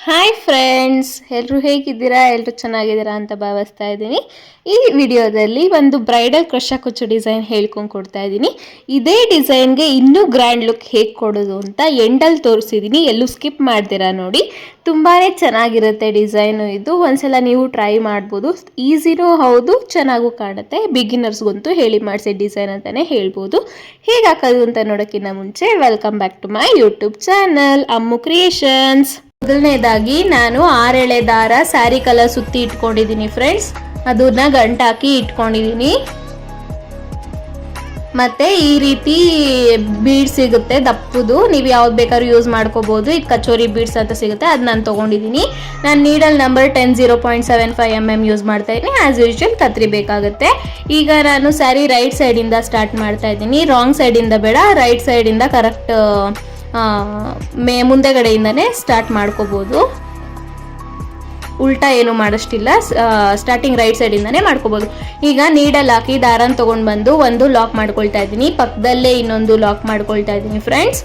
Hi friends, ಎಲ್ಲರೂ ಹೇಗಿದ್ದೀರಾ? ಎಲ್ಲರೂ ಚೆನ್ನಾಗಿದ್ದೀರಾ ಅಂತ ಭಾವಿಸ್ತಾ ಇದ್ದೀನಿ. ಈ ವಿಡಿಯೋದಲ್ಲಿ ಒಂದು ಬ್ರೈಡಲ್ ಕ್ರಶ ಕುಚ್ಚು ಡಿಸೈನ್ ಹೇಳ್ಕೊಂಡು ಕೊಡ್ತಾ ಇದ್ದೀನಿ. ಇದೇ ಡಿಸೈನ್ಗೆ ಇನ್ನೂ ಗ್ರ್ಯಾಂಡ್ ಲುಕ್ ಹೇಗೆ ಕೊಡೋದು ಅಂತ ಎಂಡಲ್ಲಿ ತೋರಿಸಿದ್ದೀನಿ. ಎಲ್ಲೂ ಸ್ಕಿಪ್ ಮಾಡ್ತೀರಾ ನೋಡಿ. ತುಂಬಾ ಚೆನ್ನಾಗಿರುತ್ತೆ ಡಿಸೈನು ಇದು. ಒಂದ್ಸಲ ನೀವು ಟ್ರೈ ಮಾಡ್ಬೋದು. ಈಸಿನೂ ಹೌದು, ಚೆನ್ನಾಗೂ ಕಾಣುತ್ತೆ. ಬಿಗಿನರ್ಸ್ಗಂತೂ ಹೇಳಿ ಮಾಡಿಸಿ ಡಿಸೈನ್ ಅಂತಲೇ ಹೇಳ್ಬೋದು. ಹೇಗೆ ಹಾಕೋದು ಅಂತ ನೋಡೋಕ್ಕಿಂತ ಮುಂಚೆ welcome back to my YouTube channel Ammu creations. ಮೊದಲನೇದಾಗಿ ನಾನು 6 ಎಳೆ ದಾರ ಸ್ಯಾರಿ ಕಲರ್ ಸುತ್ತಿ ಇಟ್ಕೊಂಡಿದ್ದೀನಿ ಫ್ರೆಂಡ್ಸ್. ಅದನ್ನ ಗಂಟಾಕಿ ಇಟ್ಕೊಂಡಿದ್ದೀನಿ. ಮತ್ತೆ ಈ ರೀತಿ ಬೀಡ್ಸ್ ಸಿಗುತ್ತೆ ದಪ್ಪದು, ನೀವು ಯಾವ್ದು ಬೇಕಾದ್ರೂ ಯೂಸ್ ಮಾಡ್ಕೋಬಹುದು. ಇದು ಕಚೋರಿ ಬೀಡ್ಸ್ ಅಂತ ಸಿಗುತ್ತೆ, ಅದು ನಾನು ತೊಗೊಂಡಿದ್ದೀನಿ. ನಾನು ನೀಡಲ್ ನಂಬರ್ 10.0.75 mm ಯೂಸ್ ಮಾಡ್ತಾ ಇದ್ದೀನಿ. ಆಸ್ ಯೂಶುವಲ್ ಕತ್ರಿ ಬೇಕಾಗುತ್ತೆ. ಈಗ ನಾನು ಸ್ಯಾರಿ ರೈಟ್ ಸೈಡಿಂದ ಸ್ಟಾರ್ಟ್ ಮಾಡ್ತಾ ಇದ್ದೀನಿ. ರಾಂಗ್ ಸೈಡಿಂದ ಬೇಡ, ರೈಟ್ ಸೈಡಿಂದ ಕರೆಕ್ಟ್ ಮುಂದೆಗಡೆಯಿಂದನೇ ಸ್ಟಾರ್ಟ್ ಮಾಡ್ಕೋಬಹುದು. ಉಲ್ಟಾ ಏನು ಮಾಡೋಷ್ಟಿಲ್ಲ, ಸ್ಟಾರ್ಟಿಂಗ್ ರೈಟ್ ಸೈಡಿಂದಾನೇ ಮಾಡ್ಕೋಬಹುದು. ಈಗ ನೀಡಲ್ ಹಾಕಿ ದಾರನ ತಗೊಂಡು ಬಂದು ಒಂದು ಲಾಕ್ ಮಾಡ್ಕೊಳ್ತಾ ಇದ್ದೀನಿ. ಪಕ್ಕದಲ್ಲೇ ಇನ್ನೊಂದು ಲಾಕ್ ಮಾಡ್ಕೊಳ್ತಾ ಇದ್ದೀನಿ ಫ್ರೆಂಡ್ಸ್.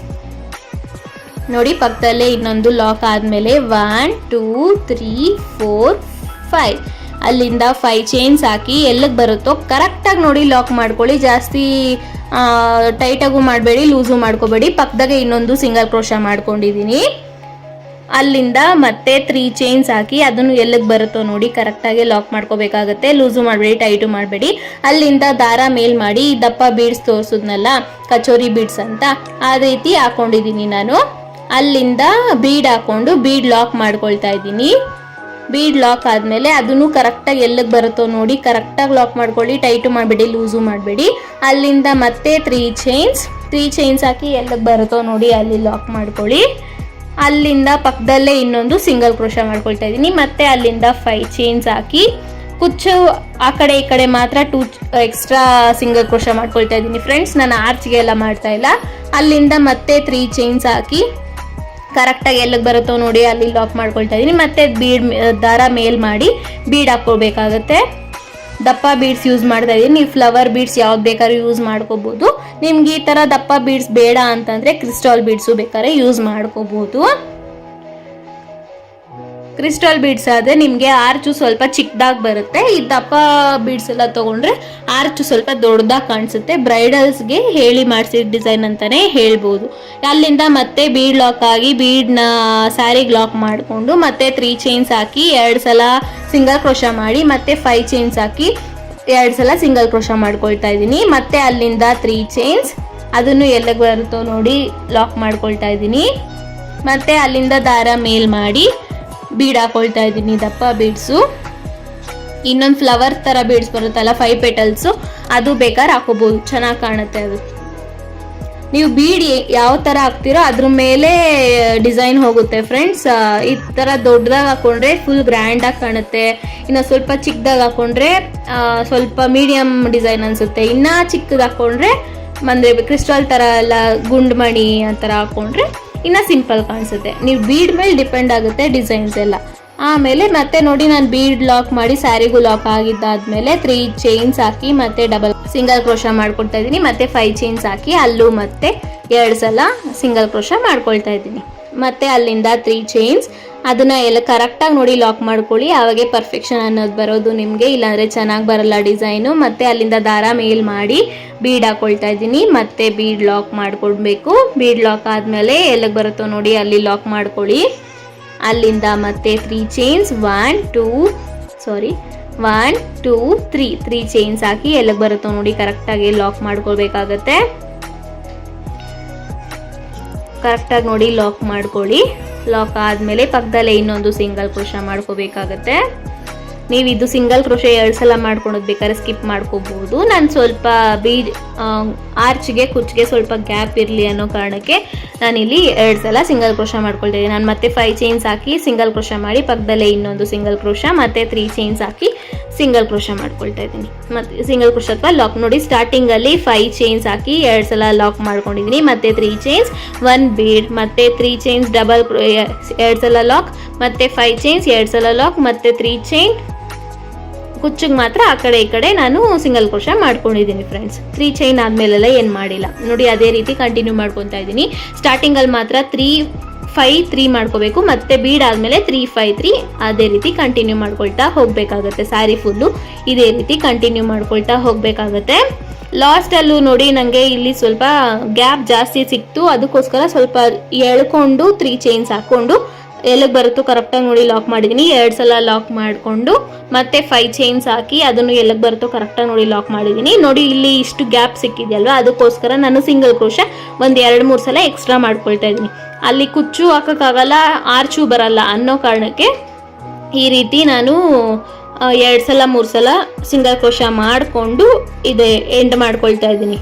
ನೋಡಿ, ಪಕ್ಕದಲ್ಲೇ ಇನ್ನೊಂದು ಲಾಕ್ ಆದಮೇಲೆ 1 2 3 4 5 ಅಲ್ಲಿಂದ 5 ಚೈನ್ಸ್ ಹಾಕಿ ಎಲ್ಲಿಗೆ ಬರುತ್ತೋ ಕರೆಕ್ಟಾಗಿ ನೋಡಿ ಲಾಕ್ ಮಾಡ್ಕೊಳ್ಳಿ. ಜಾಸ್ತಿ ಟೈಟಾಗೂ ಮಾಡಬೇಡಿ, ಲೂಸು ಮಾಡ್ಕೋಬೇಡಿ. ಪಕ್ಕದಾಗೆ ಇನ್ನೊಂದು ಸಿಂಗಲ್ ಕ್ರೋಶ ಮಾಡ್ಕೊಂಡಿದ್ದೀನಿ. ಅಲ್ಲಿಂದ ಮತ್ತೆ 3 ಚೈನ್ಸ್ ಹಾಕಿ ಅದನ್ನು ಎಲ್ಲಿಗೆ ಬರುತ್ತೋ ನೋಡಿ ಕರೆಕ್ಟಾಗಿ ಲಾಕ್ ಮಾಡ್ಕೋಬೇಕಾಗತ್ತೆ. ಲೂಸು ಮಾಡಬೇಡಿ, ಟೈಟು ಮಾಡಬೇಡಿ. ಅಲ್ಲಿಂದ ದಾರ ಮೇಲ್ ಮಾಡಿ ದಪ್ಪ ಬೀಡ್ಸ್ ತೋರಿಸಿದ್ನಲ್ಲ ಕಚೋರಿ ಬೀಡ್ಸ್ ಅಂತ, ಆ ರೀತಿ ಹಾಕೊಂಡಿದ್ದೀನಿ ನಾನು. ಅಲ್ಲಿಂದ ಬೀಡ್ ಹಾಕೊಂಡು ಬೀಡ್ ಲಾಕ್ ಮಾಡ್ಕೊಳ್ತಾ ಇದ್ದೀನಿ. ಬೀಡ್ ಲಾಕ್ ಆದಮೇಲೆ ಅದನ್ನು ಕರೆಕ್ಟಾಗಿ ಎಲ್ಲಿಗೆ ಬರುತ್ತೋ ನೋಡಿ ಕರೆಕ್ಟಾಗಿ ಲಾಕ್ ಮಾಡ್ಕೊಳ್ಳಿ. ಟೈಟು ಮಾಡಬೇಡಿ, ಲೂಸು ಮಾಡಬೇಡಿ. ಅಲ್ಲಿಂದ ಮತ್ತೆ 3 ಚೈನ್ಸ್ ಹಾಕಿ ಎಲ್ಲಿಗೆ ಬರುತ್ತೋ ನೋಡಿ ಅಲ್ಲಿ ಲಾಕ್ ಮಾಡ್ಕೊಳ್ಳಿ. ಅಲ್ಲಿಂದ ಪಕ್ಕದಲ್ಲೇ ಇನ್ನೊಂದು ಸಿಂಗಲ್ ಕ್ರೋಶ ಮಾಡ್ಕೊಳ್ತಾ ಇದ್ದೀನಿ. ಮತ್ತೆ ಅಲ್ಲಿಂದ 5 ಚೈನ್ಸ್ ಹಾಕಿ ಕುಚ್ಚು ಆ ಕಡೆ ಈ ಕಡೆ ಮಾತ್ರ 2 ಎಕ್ಸ್ಟ್ರಾ ಸಿಂಗಲ್ ಕ್ರೋಶ ಮಾಡ್ಕೊಳ್ತಾ ಇದ್ದೀನಿ ಫ್ರೆಂಡ್ಸ್. ನಾನು ಆರ್ಚ್ಗೆ ಎಲ್ಲ ಮಾಡ್ತಾ ಇಲ್ಲ. ಅಲ್ಲಿಂದ ಮತ್ತೆ 3 ಚೈನ್ಸ್ ಹಾಕಿ ಕರೆಕ್ಟಾಗಿ ಎಲ್ಲಿಗೆ ಬರುತ್ತೋ ನೋಡಿ ಅಲ್ಲಿ ಲಾಕ್ ಮಾಡ್ಕೊಳ್ತಾ ಇದ್ದೀನಿ. ಮತ್ತೆ ಬೀಡ್ ದಾರ ಮೇಲ್ ಮಾಡಿ ಬೀಡ್ ಹಾಕ್ಕೊಳ್ಬೇಕಾಗತ್ತೆ. ದಪ್ಪ ಬೀಡ್ಸ್ ಯೂಸ್ ಮಾಡ್ತಾ ಇದ್ದೀನಿ. ನೀವು ಫ್ಲವರ್ ಬೀಡ್ಸ್ ಯಾವ್ದು ಬೇಕಾದ್ರೂ ಯೂಸ್ ಮಾಡ್ಕೋಬಹುದು. ನಿಮ್ಗೆ ಈ ಥರ ದಪ್ಪ ಬೀಡ್ಸ್ ಬೇಡ ಅಂತಂದರೆ ಕ್ರಿಸ್ಟಾಲ್ ಬೀಡ್ಸು ಬೇಕಾದ್ರೆ ಯೂಸ್ ಮಾಡ್ಕೋಬಹುದು. ಕ್ರಿಸ್ಟಲ್ ಬೀಡ್ಸ್ ಆದರೆ ನಿಮಗೆ ಆರ್ಚು ಸ್ವಲ್ಪ ಚಿಕ್ಕದಾಗಿ ಬರುತ್ತೆ. ಈ ದಪ್ಪ ಬೀಡ್ಸ್ ಎಲ್ಲ ತೊಗೊಂಡ್ರೆ ಆರ್ಚು ಸ್ವಲ್ಪ ದೊಡ್ಡದಾಗಿ ಕಾಣಿಸುತ್ತೆ. ಬ್ರೈಡಲ್ಸ್ಗೆ ಹೇಳಿ ಮಾಡಿಸಿದ ಡಿಸೈನ್ ಅಂತಲೇ ಹೇಳ್ಬೋದು. ಅಲ್ಲಿಂದ ಮತ್ತೆ ಬೀಡ್ ಲಾಕ್ ಆಗಿ ಬೀಡ್ನ ಸ್ಯಾರಿಗೆ ಲಾಕ್ ಮಾಡಿಕೊಂಡು ಮತ್ತೆ 3 ಚೈನ್ಸ್ ಹಾಕಿ 2 ಸಲ ಸಿಂಗಲ್ ಕ್ರೋಶ ಮಾಡಿ ಮತ್ತೆ 5 ಚೈನ್ಸ್ ಹಾಕಿ 2 ಸಲ ಸಿಂಗಲ್ ಕ್ರೋಶ ಮಾಡ್ಕೊಳ್ತಾ ಇದ್ದೀನಿ. ಮತ್ತೆ ಅಲ್ಲಿಂದ 3 ಚೈನ್ಸ್ ಅದನ್ನು ಎಲ್ಲಿಗೆ ಬರುತ್ತೋ ನೋಡಿ ಲಾಕ್ ಮಾಡ್ಕೊಳ್ತಾ ಇದ್ದೀನಿ. ಮತ್ತೆ ಅಲ್ಲಿಂದ ದಾರ ಮೇಲ್ ಮಾಡಿ ಬೀಡ್ ಹಾಕೊಳ್ತಾ ಇದ್ದೀನಿ ದಪ್ಪ ಬೀಡ್ಸು. ಇನ್ನೊಂದು ಫ್ಲವರ್ ಥರ ಬೀಡ್ಸ್ ಬರುತ್ತಲ್ಲ 5 ಪೆಟಲ್ಸು, ಅದು ಬೇಕಾದ್ರೆ ಹಾಕೋಬಹುದು, ಚೆನ್ನಾಗಿ ಕಾಣುತ್ತೆ ಅದು. ನೀವು ಬೀಡ್ ಯಾವ ಥರ ಹಾಕ್ತಿರೋ ಅದ್ರ ಮೇಲೆ ಡಿಸೈನ್ ಹೋಗುತ್ತೆ ಫ್ರೆಂಡ್ಸ್. ಈ ಥರ ದೊಡ್ಡದಾಗಿ ಹಾಕೊಂಡ್ರೆ ಫುಲ್ ಗ್ರ್ಯಾಂಡಾಗಿ ಕಾಣುತ್ತೆ. ಇನ್ನು ಸ್ವಲ್ಪ ಚಿಕ್ಕದಾಗಿ ಹಾಕೊಂಡ್ರೆ ಸ್ವಲ್ಪ ಮೀಡಿಯಮ್ ಡಿಸೈನ್ ಅನಿಸುತ್ತೆ. ಇನ್ನು ಚಿಕ್ಕದಾಗಿ ಹಾಕೊಂಡ್ರೆ ಅಂದರೆ ಕ್ರಿಸ್ಟಲ್ ಥರ ಎಲ್ಲ ಗುಂಡ್ಮಣಿ ಆ ಥರ ಹಾಕೊಂಡ್ರೆ ಇನ್ನು ಸಿಂಪಲ್ ಕಾಣಿಸುತ್ತೆ. ನೀವು ಬೀಡ್ ಮೇಲೆ ಡಿಪೆಂಡ್ ಆಗುತ್ತೆ ಡಿಸೈನ್ಸ್ ಎಲ್ಲ. ಆಮೇಲೆ ಮತ್ತೆ ನೋಡಿ ನಾನು ಬೀಡ್ ಲಾಕ್ ಮಾಡಿ ಸ್ಯಾರಿಗೂ ಲಾಕ್ ಆಗಿದ್ದಾದ್ಮೇಲೆ 3 ಚೈನ್ಸ್ ಹಾಕಿ ಮತ್ತೆ ಡಬಲ್ ಸಿಂಗಲ್ ಕ್ರೋಶ ಮಾಡ್ಕೊಳ್ತಾ ಇದ್ದೀನಿ. ಮತ್ತೆ 5 ಚೈನ್ಸ್ ಹಾಕಿ ಅಲ್ಲೂ ಮತ್ತೆ 2 ಸಲ ಸಿಂಗಲ್ ಕ್ರೋಶ ಮಾಡ್ಕೊಳ್ತಾ ಇದ್ದೀನಿ. ಮತ್ತೆ ಅಲ್ಲಿಂದ 3 ಚೈನ್ಸ್ ಅದನ್ನ ಎಲ್ಲ ಕರೆಕ್ಟಾಗಿ ನೋಡಿ ಲಾಕ್ ಮಾಡ್ಕೊಳ್ಳಿ. ಆವಾಗೆ ಪರ್ಫೆಕ್ಷನ್ ಅನ್ನೋದು ಬರೋದು ನಿಮಗೆ, ಇಲ್ಲಾಂದರೆ ಚೆನ್ನಾಗಿ ಬರಲ್ಲ ಡಿಸೈನು. ಮತ್ತೆ ಅಲ್ಲಿಂದ ದಾರ ಮೇಲ್ ಮಾಡಿ ಬೀಡ್ ಹಾಕೊಳ್ತಾ ಇದ್ದೀನಿ. ಮತ್ತೆ ಬೀಡ್ ಲಾಕ್ ಮಾಡ್ಕೊಳ್ಬೇಕು. ಬೀಡ್ ಲಾಕ್ ಆದಮೇಲೆ ಎಲ್ಲಿಗೆ ಬರುತ್ತೋ ನೋಡಿ ಅಲ್ಲಿ ಲಾಕ್ ಮಾಡ್ಕೊಳ್ಳಿ. ಅಲ್ಲಿಂದ ಮತ್ತೆ 3 ಚೈನ್ಸ್ 1 2 3 ಚೈನ್ಸ್ ಹಾಕಿ ಎಲ್ಲಿಗೆ ಬರುತ್ತೋ ನೋಡಿ ಕರೆಕ್ಟಾಗಿ ಲಾಕ್ ಮಾಡ್ಕೊಳ್ಬೇಕಾಗತ್ತೆ. ಕರೆಕ್ಟಾಗಿ ನೋಡಿ ಲಾಕ್ ಮಾಡ್ಕೊಳ್ಳಿ. ಲಾಕ್ ಆದಮೇಲೆ ಪಕ್ಕದಲ್ಲೇ ಇನ್ನೊಂದು ಸಿಂಗಲ್ ಕ್ರೋಶ ಮಾಡ್ಕೋಬೇಕಾಗತ್ತೆ. ನೀವು ಇದು ಸಿಂಗಲ್ ಕ್ರೋಶ 2 ಸಲ ಮಾಡ್ಕೊಳೋದು ಬೇಕಾದ್ರೆ ಸ್ಕಿಪ್ ಮಾಡ್ಕೋಬಹುದು. ನಾನು ಸ್ವಲ್ಪ ಆರ್ಚ್ಗೆ ಕುಚ್ಚಿಗೆ ಸ್ವಲ್ಪ ಗ್ಯಾಪ್ ಇರಲಿ ಅನ್ನೋ ಕಾರಣಕ್ಕೆ ನಾನಿಲ್ಲಿ 2 ಸಲ ಸಿಂಗಲ್ ಕ್ರೋಶ ಮಾಡ್ಕೊಳ್ತಾ ಇದ್ದೀನಿ. ನಾನು ಮತ್ತೆ 5 ಚೈನ್ಸ್ ಹಾಕಿ ಸಿಂಗಲ್ ಕ್ರೋಶ ಮಾಡಿ ಪಕ್ಕದಲ್ಲೇ ಇನ್ನೊಂದು ಸಿಂಗಲ್ ಕ್ರೋಶ ಮತ್ತೆ 3 ಚೈನ್ಸ್ ಹಾಕಿ ಸಿಂಗಲ್ ಕ್ರೋಶ ಮಾಡ್ಕೊಳ್ತಾ ಇದ್ದೀನಿ. ಮತ್ತೆ ಸಿಂಗಲ್ ಕ್ರೋಶ ಅಥವಾ ಲಾಕ್ ನೋಡಿ ಸ್ಟಾರ್ಟಿಂಗಲ್ಲಿ 5 ಚೈನ್ಸ್ ಹಾಕಿ 2 ಸಲ ಲಾಕ್ ಮಾಡ್ಕೊಂಡಿದ್ದೀನಿ. ಮತ್ತೆ 3 ಚೈನ್ಸ್ 1 ಬೀಡ್ ಮತ್ತೆ 3 ಚೈನ್ಸ್ ಡಬಲ್ 2 ಸಲ ಲಾಕ್ ಮತ್ತೆ 5 ಚೈನ್ಸ್ 2 ಸಲ ಲಾಕ್ ಮತ್ತೆ 3 ಚೈನ್ ಕುಚ್ಚಿಗೆ ಮಾತ್ರ ಆ ಕಡೆ ಈ ಕಡೆ ನಾನು ಸಿಂಗಲ್ ಕ್ರೋಶ ಮಾಡ್ಕೊಂಡಿದ್ದೀನಿ ಫ್ರೆಂಡ್ಸ್. 3 ಚೈನ್ ಆದಮೇಲೆಲ್ಲ ಏನು ಮಾಡಿಲ್ಲ ನೋಡಿ, ಅದೇ ರೀತಿ ಕಂಟಿನ್ಯೂ ಮಾಡ್ಕೊತಾ ಇದ್ದೀನಿ. ಸ್ಟಾರ್ಟಿಂಗಲ್ಲಿ ಮಾತ್ರ 3 5 3 ಮಾಡ್ಕೋಬೇಕು, ಮತ್ತೆ ಬೀಡ್ ಆದಮೇಲೆ 3 5 3 ಅದೇ ರೀತಿ ಕಂಟಿನ್ಯೂ ಮಾಡ್ಕೊಳ್ತಾ ಹೋಗಬೇಕಾಗುತ್ತೆ. ಸ್ಯಾರಿ ಫುಲ್ಲು ಇದೇ ರೀತಿ ಕಂಟಿನ್ಯೂ ಮಾಡ್ಕೊಳ್ತಾ ಹೋಗಬೇಕಾಗುತ್ತೆ. ಲಾಸ್ಟಲ್ಲೂ ನೋಡಿ ನನಗೆ ಇಲ್ಲಿ ಸ್ವಲ್ಪ ಗ್ಯಾಪ್ ಜಾಸ್ತಿ ಸಿಕ್ತು, ಅದಕ್ಕೋಸ್ಕರ ಸ್ವಲ್ಪ ಎಳ್ಕೊಂಡು 3 ಚೈನ್ಸ್ ಹಾಕ್ಕೊಂಡು ಎಲ್ಲಿಗೆ ಬರುತ್ತೋ ಕರೆಕ್ಟಾಗಿ ನೋಡಿ ಲಾಕ್ ಮಾಡಿದ್ದೀನಿ. 2 ಸಲ ಲಾಕ್ ಮಾಡಿಕೊಂಡು ಮತ್ತೆ 5 ಚೈನ್ಸ್ ಹಾಕಿ ಅದನ್ನು ಎಲ್ಲಿಗೆ ಬರುತ್ತೋ ಕರೆಕ್ಟಾಗಿ ನೋಡಿ ಲಾಕ್ ಮಾಡಿದ್ದೀನಿ. ನೋಡಿ ಇಲ್ಲಿ ಇಷ್ಟು ಗ್ಯಾಪ್ ಸಿಕ್ಕಿದೆಯಲ್ವಾ, ಅದಕ್ಕೋಸ್ಕರ ನಾನು ಸಿಂಗಲ್ ಕ್ರೋಶ ಒಂದು 2-3 ಸಲ ಎಕ್ಸ್ಟ್ರಾ ಮಾಡ್ಕೊಳ್ತಾ ಇದ್ದೀನಿ. ಅಲ್ಲಿ ಕುಚ್ಚು ಹಾಕೋಕ್ಕಾಗಲ್ಲ, ಆರ್ಚು ಬರಲ್ಲ ಅನ್ನೋ ಕಾರಣಕ್ಕೆ ಈ ರೀತಿ ನಾನು 2 ಸಲ 3 ಸಲ ಸಿಂಗಲ್ ಕ್ರೋಶ ಮಾಡಿಕೊಂಡು ಇದೇ ಎಂಡ್ ಮಾಡ್ಕೊಳ್ತಾ ಇದ್ದೀನಿ.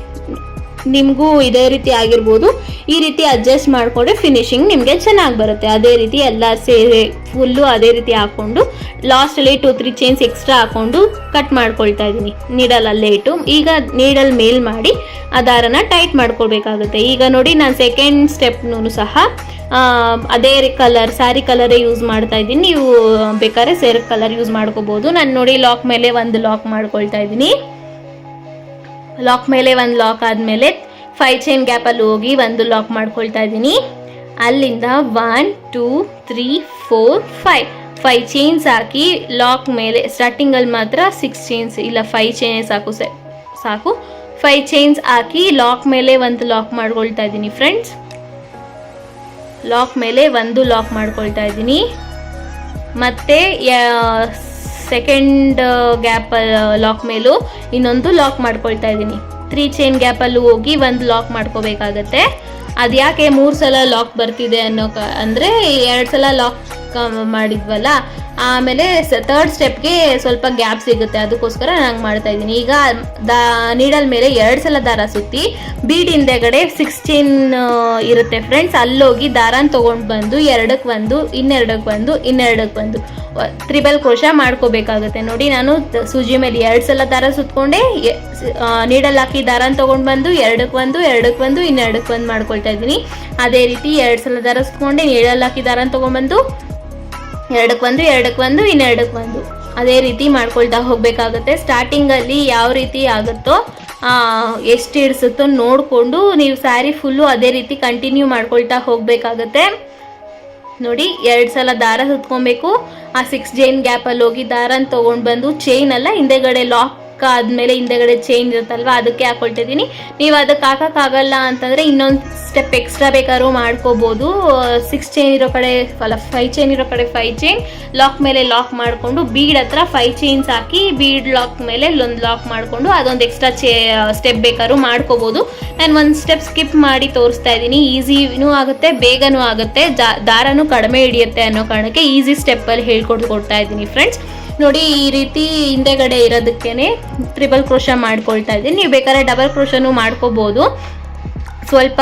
ನಿಮಗೂ ಇದೇ ರೀತಿ ಆಗಿರ್ಬೋದು. ಈ ರೀತಿ ಅಡ್ಜಸ್ಟ್ ಮಾಡಿಕೊಂಡ್ರೆ ಫಿನಿಶಿಂಗ್ ನಿಮಗೆ ಚೆನ್ನಾಗಿ ಬರುತ್ತೆ. ಅದೇ ರೀತಿ ಎಲ್ಲ ಸೇರಿ ಫುಲ್ಲು ಅದೇ ರೀತಿ ಹಾಕ್ಕೊಂಡು ಲಾಸ್ಟಲ್ಲಿ 2-3 ಚೈನ್ಸ್ ಎಕ್ಸ್ಟ್ರಾ ಹಾಕ್ಕೊಂಡು ಕಟ್ ಮಾಡ್ಕೊಳ್ತಾ ಇದ್ದೀನಿ ನೀಡಲಲ್ಲೇ ಇಟ್ಟು. ಈಗ ನೀಡಲ್ ಮೇಲ್ ಮಾಡಿ ಆ ದಾರನ ಟೈಟ್ ಮಾಡ್ಕೊಳ್ಬೇಕಾಗುತ್ತೆ. ಈಗ ನೋಡಿ ನಾನು ಸೆಕೆಂಡ್ ಸ್ಟೆಪ್ನೂ ಸಹ ಅದೇ ಕಲರ್ ಸ್ಯಾರಿ ಕಲರೇ ಯೂಸ್ ಮಾಡ್ತಾ ಇದ್ದೀನಿ. ನೀವು ಬೇಕಾದ್ರೆ ಸೇರ್ ಕಲರ್ ಯೂಸ್ ಮಾಡ್ಕೋಬೋದು. ನಾನು ನೋಡಿ ಲಾಕ್ ಮೇಲೆ ಒಂದು ಲಾಕ್ ಮಾಡ್ಕೊಳ್ತಾ ಇದ್ದೀನಿ. ಲಾಕ್ ಮೇಲೆ ಒಂದು ಲಾಕ್ ಆದಮೇಲೆ 5 ಚೈನ್ ಗ್ಯಾಪಲ್ಲಿ ಹೋಗಿ ಒಂದು ಲಾಕ್ ಮಾಡ್ಕೊಳ್ತಾ ಇದ್ದೀನಿ. ಅಲ್ಲಿಂದ 1 2 3 4 5 ಚೈನ್ಸ್ ಹಾಕಿ ಲಾಕ್ ಮೇಲೆ ಸ್ಟಾರ್ಟಿಂಗಲ್ಲಿ ಮಾತ್ರ 6 ಚೈನ್ಸ್ ಇಲ್ಲ 5 ಚೈನ್ಸ್ ಸಾಕು 5 ಚೈನ್ಸ್ ಹಾಕಿ ಲಾಕ್ ಮೇಲೆ ಒಂದು ಲಾಕ್ ಮಾಡ್ಕೊಳ್ತಾ ಇದ್ದೀನಿ ಫ್ರೆಂಡ್ಸ್. ಲಾಕ್ ಮೇಲೆ ಒಂದು ಲಾಕ್ ಮಾಡ್ಕೊಳ್ತಾ ಇದ್ದೀನಿ. ಮತ್ತೆ ಸೆಕೆಂಡ್ ಗ್ಯಾಪ್ ಲಾಕ್ ಮೇಲೂ ಇನ್ನೊಂದು ಲಾಕ್ ಮಾಡ್ಕೊಳ್ತಾ ಇದ್ದೀನಿ. 3 ಚೈನ್ ಗ್ಯಾಪಲ್ಲೂ ಹೋಗಿ ಒಂದು ಲಾಕ್ ಮಾಡ್ಕೋಬೇಕಾಗತ್ತೆ. ಅದು ಯಾಕೆ 3 ಸಲ ಲಾಕ್ ಬರ್ತಿದೆ ಅಂದರೆ 2 ಸಲ ಲಾಕ್ ಮಾಡಿದ್ವಲ್ಲ, ಆಮೇಲೆ ಥರ್ಡ್ ಸ್ಟೆಪ್ಗೆ ಸ್ವಲ್ಪ ಗ್ಯಾಪ್ ಸಿಗುತ್ತೆ, ಅದಕ್ಕೋಸ್ಕರ ನಾನು ಮಾಡ್ತಾ ಇದ್ದೀನಿ. ಈಗ ನೀಡಲ್ ಮೇಲೆ 2 ಸಲ ದಾರ ಸುತ್ತಿ ಬೀಡ್ ಹಿಂದೆಗಡೆ 6 ಚೈನ್ ಇರುತ್ತೆ ಫ್ರೆಂಡ್ಸ್, ಅಲ್ಲೋಗಿ ದಾರನ ತೊಗೊಂಡು ಬಂದು 2ಕ್ಕೆ ಒಂದು, ಇನ್ನೆರಡಕ್ಕೆ ಒಂದು, ಇನ್ನೆರಡಕ್ಕೆ ಒಂದು ತ್ರಿಬಲ್ ಕ್ರೋಶ ಮಾಡ್ಕೋಬೇಕಾಗುತ್ತೆ. ನೋಡಿ ನಾನು ಸೂಜಿ ಮೇಲೆ 2 ಸಲ ದಾರ ಸುತ್ಕೊಂಡೆ, ನೀಡಲ್ ಹಾಕಿ ದಾರನ ತೊಗೊಂಡು ಬಂದು 2ಕ್ಕೆ ಒಂದು, 2ಕ್ಕೆ ಒಂದು, ಇನ್ನೆರಡಕ್ಕೆ ಒಂದು ಮಾಡ್ಕೊಳ್ತಾ ಇದ್ದೀನಿ. ಅದೇ ರೀತಿ 2 ಸಲ ದಾರ ಸುತ್ಕೊಂಡೆ, ನೀಡಲ್ ಹಾಕಿ ದಾರನ ತೊಗೊಂಡ್ಬಂದು 2ಕ್ಕೆ ಒಂದು, 2ಕ್ಕೆ ಒಂದು, ಇನ್ನೆರಡಕ್ಕೆ ಒಂದು ಅದೇ ರೀತಿ ಮಾಡ್ಕೊಳ್ತಾ ಹೋಗಬೇಕಾಗುತ್ತೆ. ಸ್ಟಾರ್ಟಿಂಗಲ್ಲಿ ಯಾವ ರೀತಿ ಆಗುತ್ತೋ ಎಷ್ಟು ಇಡಿಸುತ್ತೋ ನೋಡಿಕೊಂಡು ನೀವು ಸ್ಯಾರಿ ಫುಲ್ಲು ಅದೇ ರೀತಿ ಕಂಟಿನ್ಯೂ ಮಾಡ್ಕೊಳ್ತಾ ಹೋಗಬೇಕಾಗತ್ತೆ. ನೋಡಿ 2 ಸಲ ದಾರ ಸುತ್ಕೊಬೇಕು, ಆ 6 ಚೈನ್ ಗ್ಯಾಪಲ್ಲಿ ಹೋಗಿ ದಾರನ ತೊಗೊಂಡು ಬಂದು ಚೈನ್ ಅಲ್ಲ ಹಿಂದೆಗಡೆ ಲಾಕ್ ಆದಮೇಲೆ ಹಿಂದೆಗಡೆ ಚೈನ್ ಇರುತ್ತಲ್ವ ಅದಕ್ಕೆ ಹಾಕೊಳ್ತಿದ್ದೀನಿ. ನೀವು ಅದಕ್ಕೆ ಹಾಕೋಕ್ಕಾಗಲ್ಲ ಅಂತಂದರೆ ಇನ್ನೊಂದು ಸ್ಟೆಪ್ ಎಕ್ಸ್ಟ್ರಾ ಬೇಕಾದ್ರೂ ಮಾಡ್ಕೋಬೋದು. 6 ಚೈನ್ ಇರೋ ಕಡೆ ಅಲ್ಲ 5 ಚೈನ್ ಇರೋ ಕಡೆ 5 ಚೈನ್ ಲಾಕ್ ಮೇಲೆ ಲಾಕ್ ಮಾಡಿಕೊಂಡು ಬೀಡ್ ಹತ್ರ 5 ಚೈನ್ಸ್ ಹಾಕಿ ಬೀಡ್ ಲಾಕ್ ಮೇಲೆ ಒಂದು ಲಾಕ್ ಮಾಡಿಕೊಂಡು ಅದೊಂದು ಎಕ್ಸ್ಟ್ರಾ ಸ್ಟೆಪ್ ಬೇಕಾದ್ರೂ ಮಾಡ್ಕೋಬೋದು. ನಾನು ಒಂದು ಸ್ಟೆಪ್ ಸ್ಕಿಪ್ ಮಾಡಿ ತೋರಿಸ್ತಾ ಇದ್ದೀನಿ. ಈಸಿನೂ ಆಗುತ್ತೆ, ಬೇಗನೂ ಆಗುತ್ತೆ, ದಾರನೂ ಕಡಿಮೆ ಹಿಡಿಯುತ್ತೆ ಅನ್ನೋ ಕಾರಣಕ್ಕೆ ಈಸಿ ಸ್ಟೆಪ್ಪಲ್ಲಿ ಹೇಳ್ಕೊಡ್ತಾ ಇದ್ದೀನಿ ಫ್ರೆಂಡ್ಸ್. ನೋಡಿ ಈ ರೀತಿ ಹಿಂದೆಗಡೆ ಇರೋದಕ್ಕೇನೆ ತ್ರಿಬಲ್ ಕ್ರೋಶ ಮಾಡ್ಕೊಳ್ತಾ ಇದ್ದೀನಿ. ನೀವು ಬೇಕಾದ್ರೆ ಡಬಲ್ ಕ್ರೋಶನೂ ಮಾಡ್ಕೋಬೋದು. ಸ್ವಲ್ಪ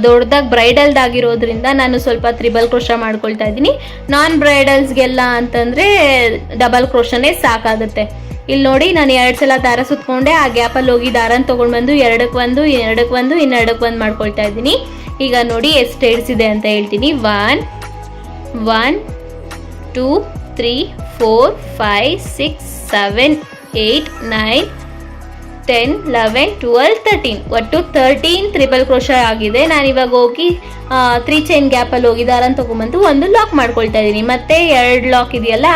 ದೊಡ್ಡದಾಗಿ ಬ್ರೈಡಲ್ದಾಗಿರೋದ್ರಿಂದ ನಾನು ಸ್ವಲ್ಪ ತ್ರಿಬಲ್ ಕ್ರೋಶ ಮಾಡ್ಕೊಳ್ತಾ ಇದ್ದೀನಿ. ನಾನ್ ಬ್ರೈಡಲ್ಸ್ಗೆಲ್ಲ ಅಂತಂದರೆ ಡಬಲ್ ಕ್ರೋಶನೇ ಸಾಕಾಗುತ್ತೆ. ಇಲ್ಲಿ ನೋಡಿ ನಾನು 2 ಸಲ ದಾರ ಸುತ್ಕೊಂಡೆ, ಆ ಗ್ಯಾಪಲ್ಲಿ ಹೋಗಿ ದಾರನ ತೊಗೊಂಡು ಬಂದು 2ಕ್ಕೆ ಒಂದು, 2ಕ್ಕೆ ಒಂದು, ಇನ್ನೆರಡಕ್ಕೆ ಒಂದು ಮಾಡ್ಕೊಳ್ತಾ ಇದ್ದೀನಿ. ಈಗ ನೋಡಿ ಎಷ್ಟು ಹಿಡಿಸಿದೆ ಅಂತ ಹೇಳ್ತೀನಿ. 1 2 3 4 5 6 7 8 9 10 11 12 13 ಒಟ್ಟು 13 ತ್ರಿಬಲ್ ಕ್ರೋಶ ಆಗಿದೆ. ನಾನು ಇವಾಗ ಹೋಗಿ 3 ಚೈನ್ ಗ್ಯಾಪಲ್ಲಿ ಹೋಗಿ ದಾರನ ತೊಗೊಂಬಂದು ಒಂದು ಲಾಕ್ ಮಾಡ್ಕೊಳ್ತಾ ಇದ್ದೀನಿ. ಮತ್ತೆ 2 ಲಾಕ್ ಇದೆಯಲ್ಲ,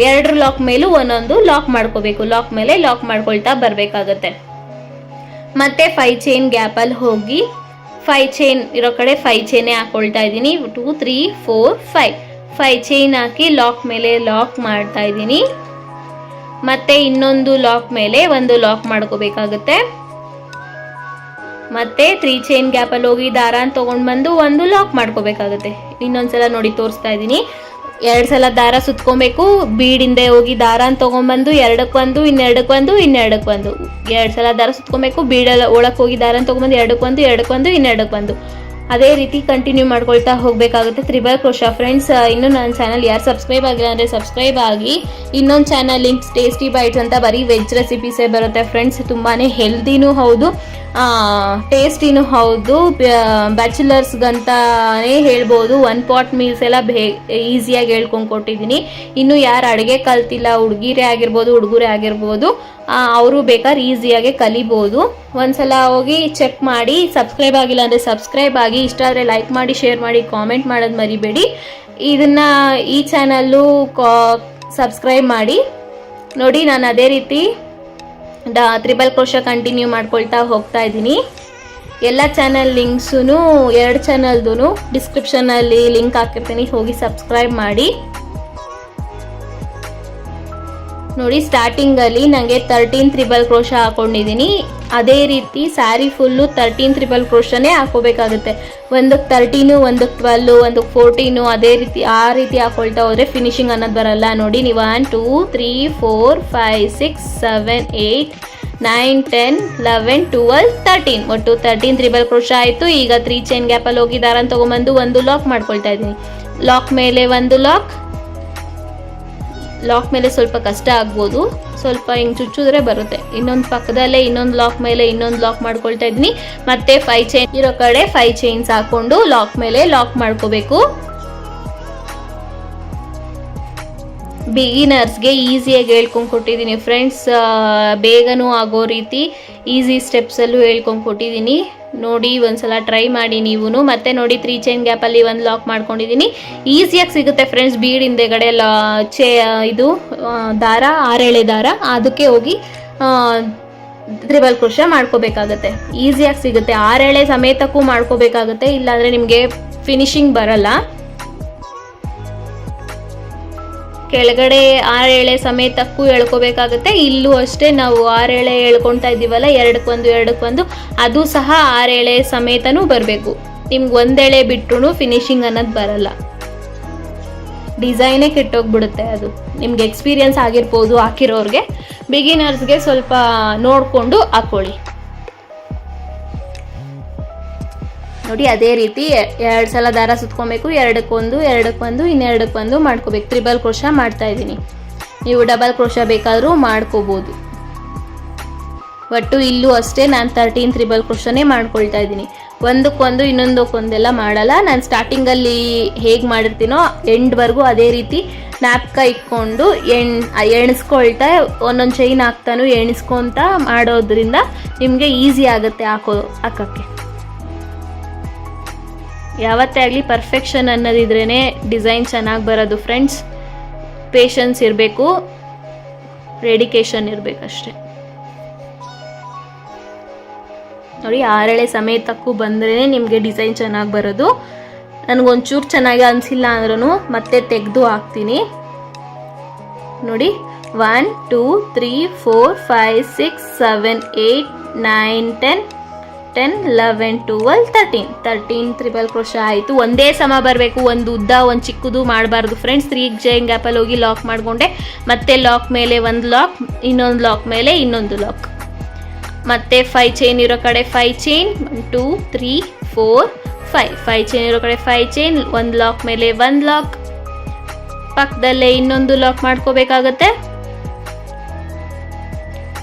2 ಲಾಕ್ ಮೇಲೂ ಒಂದೊಂದು ಲಾಕ್ ಮಾಡ್ಕೋಬೇಕು. ಲಾಕ್ ಮೇಲೆ ಲಾಕ್ ಮಾಡ್ಕೊಳ್ತಾ ಬರಬೇಕಾಗತ್ತೆ. ಮತ್ತೆ 5 ಚೈನ್ ಗ್ಯಾಪಲ್ಲಿ ಹೋಗಿ 5 ಚೈನ್ ಇರೋ ಕಡೆ 5 ಚೈನೇ ಹಾಕ್ಕೊಳ್ತಾ ಇದ್ದೀನಿ. 2 3 4 5 ಚೈನ್ ಹಾಕಿ ಲಾಕ್ ಮೇಲೆ ಲಾಕ್ ಮಾಡ್ತಾ ಇದ್ದೀನಿ. ಮತ್ತೆ ಇನ್ನೊಂದು ಲಾಕ್ ಮೇಲೆ ಒಂದು ಲಾಕ್ ಮಾಡ್ಕೋಬೇಕಾಗುತ್ತೆ. ಮತ್ತೆ 3 ಚೈನ್ ಗ್ಯಾಪಲ್ಲಿ ಹೋಗಿ ದಾರನ ತೊಗೊಂಡು ಬಂದು ಒಂದು ಲಾಕ್ ಮಾಡ್ಕೋಬೇಕಾಗುತ್ತೆ. ಇನ್ನೊಂದ್ಸಲ ನೋಡಿ ತೋರಿಸ್ತಾ ಇದ್ದೀನಿ. 2 ಸಲ ದಾರ ಸುತ್ಕೊಬೇಕು, ಬೀಡಿಂದ ಹೋಗಿ ದಾರನ ತೊಗೊಂಡ್ಬಂದು 2ಕ್ಕೆ ಒಂದು, ಇನ್ನೆರಡಕ್ಕೆ ಒಂದು, ಇನ್ನೆರಡಕ್ಕೆ ಒಂದು 2 ಸಲ ದಾರ ಸುತ್ಕೊಬೇಕು, ಬೀಡಲ್ಲಿ ಒಳಕ್ಕೆ ಹೋಗಿ ದಾರನ ತೊಗೊಂಡ್ಬಂದು 2ಕ್ಕೆ ಒಂದು, 2ಕ್ಕೆ ಒಂದು, ಇನ್ನೆರಡಕ್ಕೆ ಒಂದು ಅದೇ ರೀತಿ ಕಂಟಿನ್ಯೂ ಮಾಡ್ಕೊಳ್ತಾ ಹೋಗಬೇಕಾಗುತ್ತೆ ತ್ರಿಬಲ್ ಕ್ರೋಶ ಫ್ರೆಂಡ್ಸ್. ಇನ್ನೂ ನನ್ನ ಚಾನಲ್ ಯಾರು ಸಬ್ಸ್ಕ್ರೈಬ್ ಆಗಿಲ್ಲ ಅಂದರೆ ಸಬ್ಸ್ಕ್ರೈಬ್ ಆಗಿ. ಇನ್ನೊಂದು ಚಾನಲ್ ಲಿಂಕ್ಸ್ ಟೇಸ್ಟಿ ಬೈಟ್ಸ್ ಅಂತ ಬರೀ ವೆಜ್ ರೆಸಿಪೀಸೇ ಬರುತ್ತೆ ಫ್ರೆಂಡ್ಸ್. ತುಂಬಾ ಹೆಲ್ದಿನೂ ಹೌದು, ಟೇಸ್ಟಿನೂ ಹೌದು. ಬ್ಯಾಚುಲರ್ಸ್ಗಂತಾನೇ ಹೇಳ್ಬೋದು. 1 ಪಾಟ್ ಮೀಲ್ಸ್ ಎಲ್ಲ ಈಸಿಯಾಗಿ ಹೇಳ್ಕೊಂಡು ಕೊಟ್ಟಿದ್ದೀನಿ. ಇನ್ನು ಯಾರು ಅಡುಗೆ ಕಲ್ತಿಲ್ಲ, ಹುಡುಗಿರೇ ಆಗಿರ್ಬೋದು ಹುಡುಗರೇ ಆಗಿರ್ಬೋದು, ಅವರು ಬೇಕಾದ್ರೆ ಈಸಿಯಾಗಿ ಕಲಿಬೋದು. ಒಂದ್ಸಲ ಹೋಗಿ ಚೆಕ್ ಮಾಡಿ. ಸಬ್ಸ್ಕ್ರೈಬ್ ಆಗಿಲ್ಲ ಅಂದರೆ ಸಬ್ಸ್ಕ್ರೈಬ್ ಆಗಿ. ಇಷ್ಟ ಆದರೆ ಲೈಕ್ ಮಾಡಿ, ಶೇರ್ ಮಾಡಿ, ಕಾಮೆಂಟ್ ಮಾಡೋದು ಮರಿಬೇಡಿ. ಈ ಚಾನಲ್ಲು ಸಬ್ಸ್ಕ್ರೈಬ್ ಮಾಡಿ. ನೋಡಿ, ನಾನು ಅದೇ ರೀತಿ ತ್ರಿಬಲ್ ಕ್ರೋಶ ಕಂಟಿನ್ಯೂ ಮಾಡ್ಕೊಳ್ತಾ ಹೋಗ್ತಾ ಇದ್ದೀನಿ. ಎಲ್ಲ ಚಾನಲ್ ಲಿಂಕ್ಸೂ 2 ಚಾನಲ್ದು ಡಿಸ್ಕ್ರಿಪ್ಷನಲ್ಲಿ ಲಿಂಕ್ ಹಾಕಿರ್ತೀನಿ, ಹೋಗಿ ಸಬ್ಸ್ಕ್ರೈಬ್ ಮಾಡಿ. ನೋಡಿ, ಸ್ಟಾರ್ಟಿಂಗಲ್ಲಿ ನನಗೆ 13 ತ್ರಿಬಲ್ ಕ್ರೋಶ ಹಾಕೊಂಡಿದ್ದೀನಿ. ಅದೇ ರೀತಿ ಸ್ಯಾರಿ ಫುಲ್ಲು 13 ತ್ರಿಬಲ್ ಕ್ರೋಶನೇ ಹಾಕೋಬೇಕಾಗುತ್ತೆ. ಒಂದಕ್ಕೆ 13, ಒಂದಕ್ಕೆ 12, ಒಂದಕ್ಕೆ 14, ಅದೇ ರೀತಿ ಆ ರೀತಿ ಹಾಕೊಳ್ತಾ ಹೋದರೆ ಫಿನಿಶಿಂಗ್ ಅನ್ನೋದು ಬರಲ್ಲ. ನೋಡಿ, ನೀವು 1 2 3 4 5 6 7 8 9 10 11 12 13 ಒಟ್ಟು 13 ತ್ರಿಬಲ್ ಕ್ರೋಶ ಆಯಿತು. ಈಗ 3 ಚೈನ್ ಗ್ಯಾಪಲ್ಲಿ ಹೋಗಿ ದಾರನ ತೊಗೊಂಬಂದು ಒಂದು ಲಾಕ್ ಮಾಡ್ಕೊಳ್ತಾ ಇದ್ದೀನಿ. ಲಾಕ್ ಮೇಲೆ ಒಂದು ಲಾಕ್ ಮೇಲೆ ಸ್ವಲ್ಪ ಕಷ್ಟ ಆಗ್ಬೋದು, ಸ್ವಲ್ಪ ಹಿಂಗೆ ಚುಚ್ಚಿದ್ರೆ ಬರುತ್ತೆ. ಇನ್ನೊಂದು ಪಕ್ಕದಲ್ಲೇ ಇನ್ನೊಂದು ಲಾಕ್ ಮೇಲೆ ಇನ್ನೊಂದು ಲಾಕ್ ಮಾಡ್ಕೊಳ್ತಾ ಇದ್ದೀನಿ. ಮತ್ತೆ 5 ಚೈನ್ ಇರೋ ಕಡೆ 5 ಚೈನ್ಸ್ ಹಾಕೊಂಡು ಲಾಕ್ ಮೇಲೆ ಲಾಕ್ ಮಾಡ್ಕೋಬೇಕು. ಬಿಗಿನರ್ಸ್ಗೆ ಈಸಿಯಾಗಿ ಹೇಳ್ಕೊಂಡು ಕೊಟ್ಟಿದ್ದೀನಿ ಫ್ರೆಂಡ್ಸ್. ಬೇಗನೂ ಆಗೋ ರೀತಿ ಈಸಿ ಸ್ಟೆಪ್ಸಲ್ಲೂ ಹೇಳ್ಕೊಂಡು ಕೊಟ್ಟಿದ್ದೀನಿ. ನೋಡಿ, ಒಂದ್ಸಲ ಟ್ರೈ ಮಾಡಿ ನೀವು. ಮತ್ತೆ ನೋಡಿ, 3 ಚೈನ್ ಗ್ಯಾಪಲ್ಲಿ ಒಂದು ಲಾಕ್ ಮಾಡ್ಕೊಂಡಿದ್ದೀನಿ. ಈಸಿಯಾಗಿ ಸಿಗುತ್ತೆ ಫ್ರೆಂಡ್ಸ್. ಬೀಡ್ ಹಿಂದೆಗಡೆ ಇದು ದಾರ 6 ಎಳೆ ದಾರ, ಅದಕ್ಕೆ ಹೋಗಿ ತ್ರಿಬಲ್ ಕ್ರೋಶ ಮಾಡ್ಕೋಬೇಕಾಗತ್ತೆ. ಈಸಿಯಾಗಿ ಸಿಗುತ್ತೆ. 6 ಎಳೆ ಸಮೇತಕ್ಕೂ ಮಾಡ್ಕೋಬೇಕಾಗತ್ತೆ, ಇಲ್ಲಾಂದರೆ ನಿಮಗೆ ಫಿನಿಶಿಂಗ್ ಬರಲ್ಲ. ಕೆಳಗಡೆ 6 ಎಳೆ ಸಮೇತಕ್ಕೂ ಎಳ್ಕೋಬೇಕಾಗುತ್ತೆ. ಇಲ್ಲೂ ಅಷ್ಟೇ, ನಾವು 6 ಎಳೆ ಎಳ್ಕೊಳ್ತಾ ಇದ್ದೀವಲ್ಲ, 2ಕ್ಕೆ1 ಅದು ಸಹ 6 ಎಳೆ ಸಮೇತನೂ ಬರಬೇಕು. ನಿಮ್ಗೆ 1 ಎಳೆ ಬಿಟ್ರು ಫಿನಿಶಿಂಗ್ ಅನ್ನೋದು ಬರಲ್ಲ, ಡಿಸೈನೇ ಕೆಟ್ಟೋಗ್ಬಿಡುತ್ತೆ. ಅದು ನಿಮ್ಗೆ ಎಕ್ಸ್ಪೀರಿಯನ್ಸ್ ಆಗಿರ್ಬೋದು ಹಾಕಿರೋರಿಗೆ. ಬಿಗಿನರ್ಸ್ಗೆ ಸ್ವಲ್ಪ ನೋಡಿಕೊಂಡು ಹಾಕೊಳ್ಳಿ. ನೋಡಿ, ಅದೇ ರೀತಿ 2 ಸಲ ದಾರ ಸುತ್ಕೊಬೇಕು. 2ಕ್ಕೆ1 ಇನ್ನೆರಡಕ್ಕೊಂದು ಮಾಡ್ಕೋಬೇಕು. ತ್ರಿಬಲ್ ಕ್ರೋಶ ಮಾಡ್ತಾ ಇದ್ದೀನಿ. ನೀವು ಡಬಲ್ ಕ್ರೋಶ ಬೇಕಾದರೂ ಮಾಡ್ಕೋಬೋದು. ಒಟ್ಟು ಇಲ್ಲೂ ಅಷ್ಟೇ ನಾನು 13 ತ್ರಿಬಲ್ ಕ್ರೋಶನೇ ಮಾಡ್ಕೊಳ್ತಾ ಇದ್ದೀನಿ. ಒಂದಕ್ಕೊಂದು ಇನ್ನೊಂದಕ್ಕೊಂದೆಲ್ಲ ಮಾಡಲ್ಲ. ನಾನು ಸ್ಟಾರ್ಟಿಂಗಲ್ಲಿ ಹೇಗೆ ಮಾಡಿರ್ತೀನೋ ಎಂಡ್ವರೆಗೂ ಅದೇ ರೀತಿ ನ್ಯಾಪ್ಕ ಇಟ್ಕೊಂಡು ಎಣಿಸ್ಕೊಳ್ತಾ ಒಂದೊಂದು ಚೈನ್ ಹಾಕ್ತಾನು ಎಣಿಸ್ಕೊತ ಮಾಡೋದ್ರಿಂದ ನಿಮಗೆ ಈಸಿ ಆಗುತ್ತೆ ಹಾಕೋಕ್ಕೆ. ಯಾವತ್ತೇ ಆಗಲಿ ಪರ್ಫೆಕ್ಷನ್ ಅನ್ನೋದಿದ್ರೇ ಡಿಸೈನ್ ಚೆನ್ನಾಗಿ ಬರೋದು ಫ್ರೆಂಡ್ಸ್. ಪೇಷನ್ಸ್ ಇರಬೇಕು, ಡೆಡಿಕೇಶನ್ ಇರಬೇಕಷ್ಟೆ. ನೋಡಿ, 6 ಎಳೆ ಸಮೇತಕ್ಕೂ ಬಂದ್ರೇ ನಿಮಗೆ ಡಿಸೈನ್ ಚೆನ್ನಾಗಿ ಬರೋದು. ನನಗೊಂಚೂರು ಚೆನ್ನಾಗಿ ಅನಿಸಿಲ್ಲ ಅಂದ್ರೂ ಮತ್ತೆ ತೆಗೆದು ಹಾಕ್ತೀನಿ. ನೋಡಿ, 1 2 3 4 5 6 7 8 9 10 11 12 13 ತ್ರಿಬಲ್ ಕ್ರೋಶ ಆಯಿತು. ಒಂದೇ ಸಮ ಬರಬೇಕು, ಒಂದು ಉದ್ದ ಒಂದು ಚಿಕ್ಕದು ಮಾಡಬಾರ್ದು ಫ್ರೆಂಡ್ಸ್. 3 ಚೈನ್ ಗ್ಯಾಪಲ್ಲಿ ಹೋಗಿ ಲಾಕ್ ಮಾಡಿಕೊಂಡೆ. ಮತ್ತೆ ಲಾಕ್ ಮೇಲೆ ಒಂದು ಲಾಕ್, ಇನ್ನೊಂದು ಲಾಕ್ ಮೇಲೆ ಇನ್ನೊಂದು ಲಾಕ್, ಮತ್ತೆ 5 ಚೈನ್ ಇರೋ ಕಡೆ 5 ಚೈನ್ 1 2 3 4 5 ಚೈನ್ ಇರೋ ಕಡೆ 5 ಚೈನ್, ಒಂದು ಲಾಕ್ ಮೇಲೆ ಒಂದು ಲಾಕ್, ಪಕ್ಕದಲ್ಲೇ ಇನ್ನೊಂದು ಲಾಕ್ ಮಾಡ್ಕೋಬೇಕಾಗತ್ತೆ.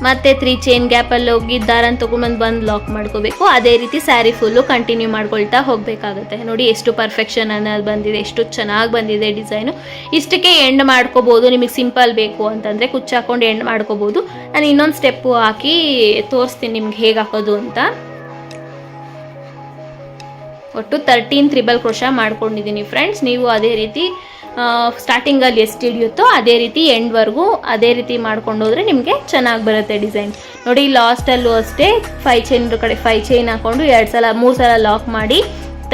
ಮತ್ತೆ 3 ಚೈನ್ ಗ್ಯಾಪಲ್ಲಿ ಹೋಗಿ ದಾರನ ತೊಗೊಂಬಂದು ಒಂದು ಲಾಕ್ ಮಾಡ್ಕೋಬೇಕು. ಅದೇ ರೀತಿ ಸ್ಯಾರಿ ಫುಲ್ಲು ಕಂಟಿನ್ಯೂ ಮಾಡ್ಕೊಳ್ತಾ ಹೋಗಬೇಕಾಗುತ್ತೆ. ನೋಡಿ, ಎಷ್ಟು ಪರ್ಫೆಕ್ಷನ್ ಅನ್ನೋದು ಬಂದಿದೆ, ಎಷ್ಟು ಚೆನ್ನಾಗಿ ಬಂದಿದೆ ಡಿಸೈನು. ಇಷ್ಟಕ್ಕೆ ಎಂಡ್ ಮಾಡ್ಕೋಬೋದು. ನಿಮಗೆ ಸಿಂಪಲ್ ಬೇಕು ಅಂತಂದರೆ ಕುಚ್ಚು ಹಾಕೊಂಡು ಎಂಡ್ ಮಾಡ್ಕೋಬೋದು. ನಾನು ಇನ್ನೊಂದು ಸ್ಟೆಪ್ಪು ಹಾಕಿ ತೋರಿಸ್ತೀನಿ ನಿಮ್ಗೆ ಹೇಗೆ ಹಾಕೋದು ಅಂತ. ಒಟ್ಟು 13 ತ್ರಿಬಲ್ ಕ್ರೋಶ ಮಾಡ್ಕೊಂಡಿದ್ದೀನಿ ಫ್ರೆಂಡ್ಸ್. ನೀವು ಅದೇ ರೀತಿ ಸ್ಟಾರ್ಟಿಂಗಲ್ಲಿ ಎಷ್ಟು ಹಿಡಿಯುತ್ತೋ ಅದೇ ರೀತಿ ಎಂಡ್ವರೆಗೂ ಅದೇ ರೀತಿ ಮಾಡ್ಕೊಂಡು ಹೋದರೆ ನಿಮಗೆ ಚೆನ್ನಾಗಿ ಬರುತ್ತೆ ಡಿಸೈನ್. ನೋಡಿ, ಲಾಸ್ಟಲ್ಲೂ ಅಷ್ಟೇ 5 ಚೈನ್ ಇರೋ ಕಡೆ 5 ಚೈನ್ ಹಾಕ್ಕೊಂಡು 3 ಸಲ ಲಾಕ್ ಮಾಡಿ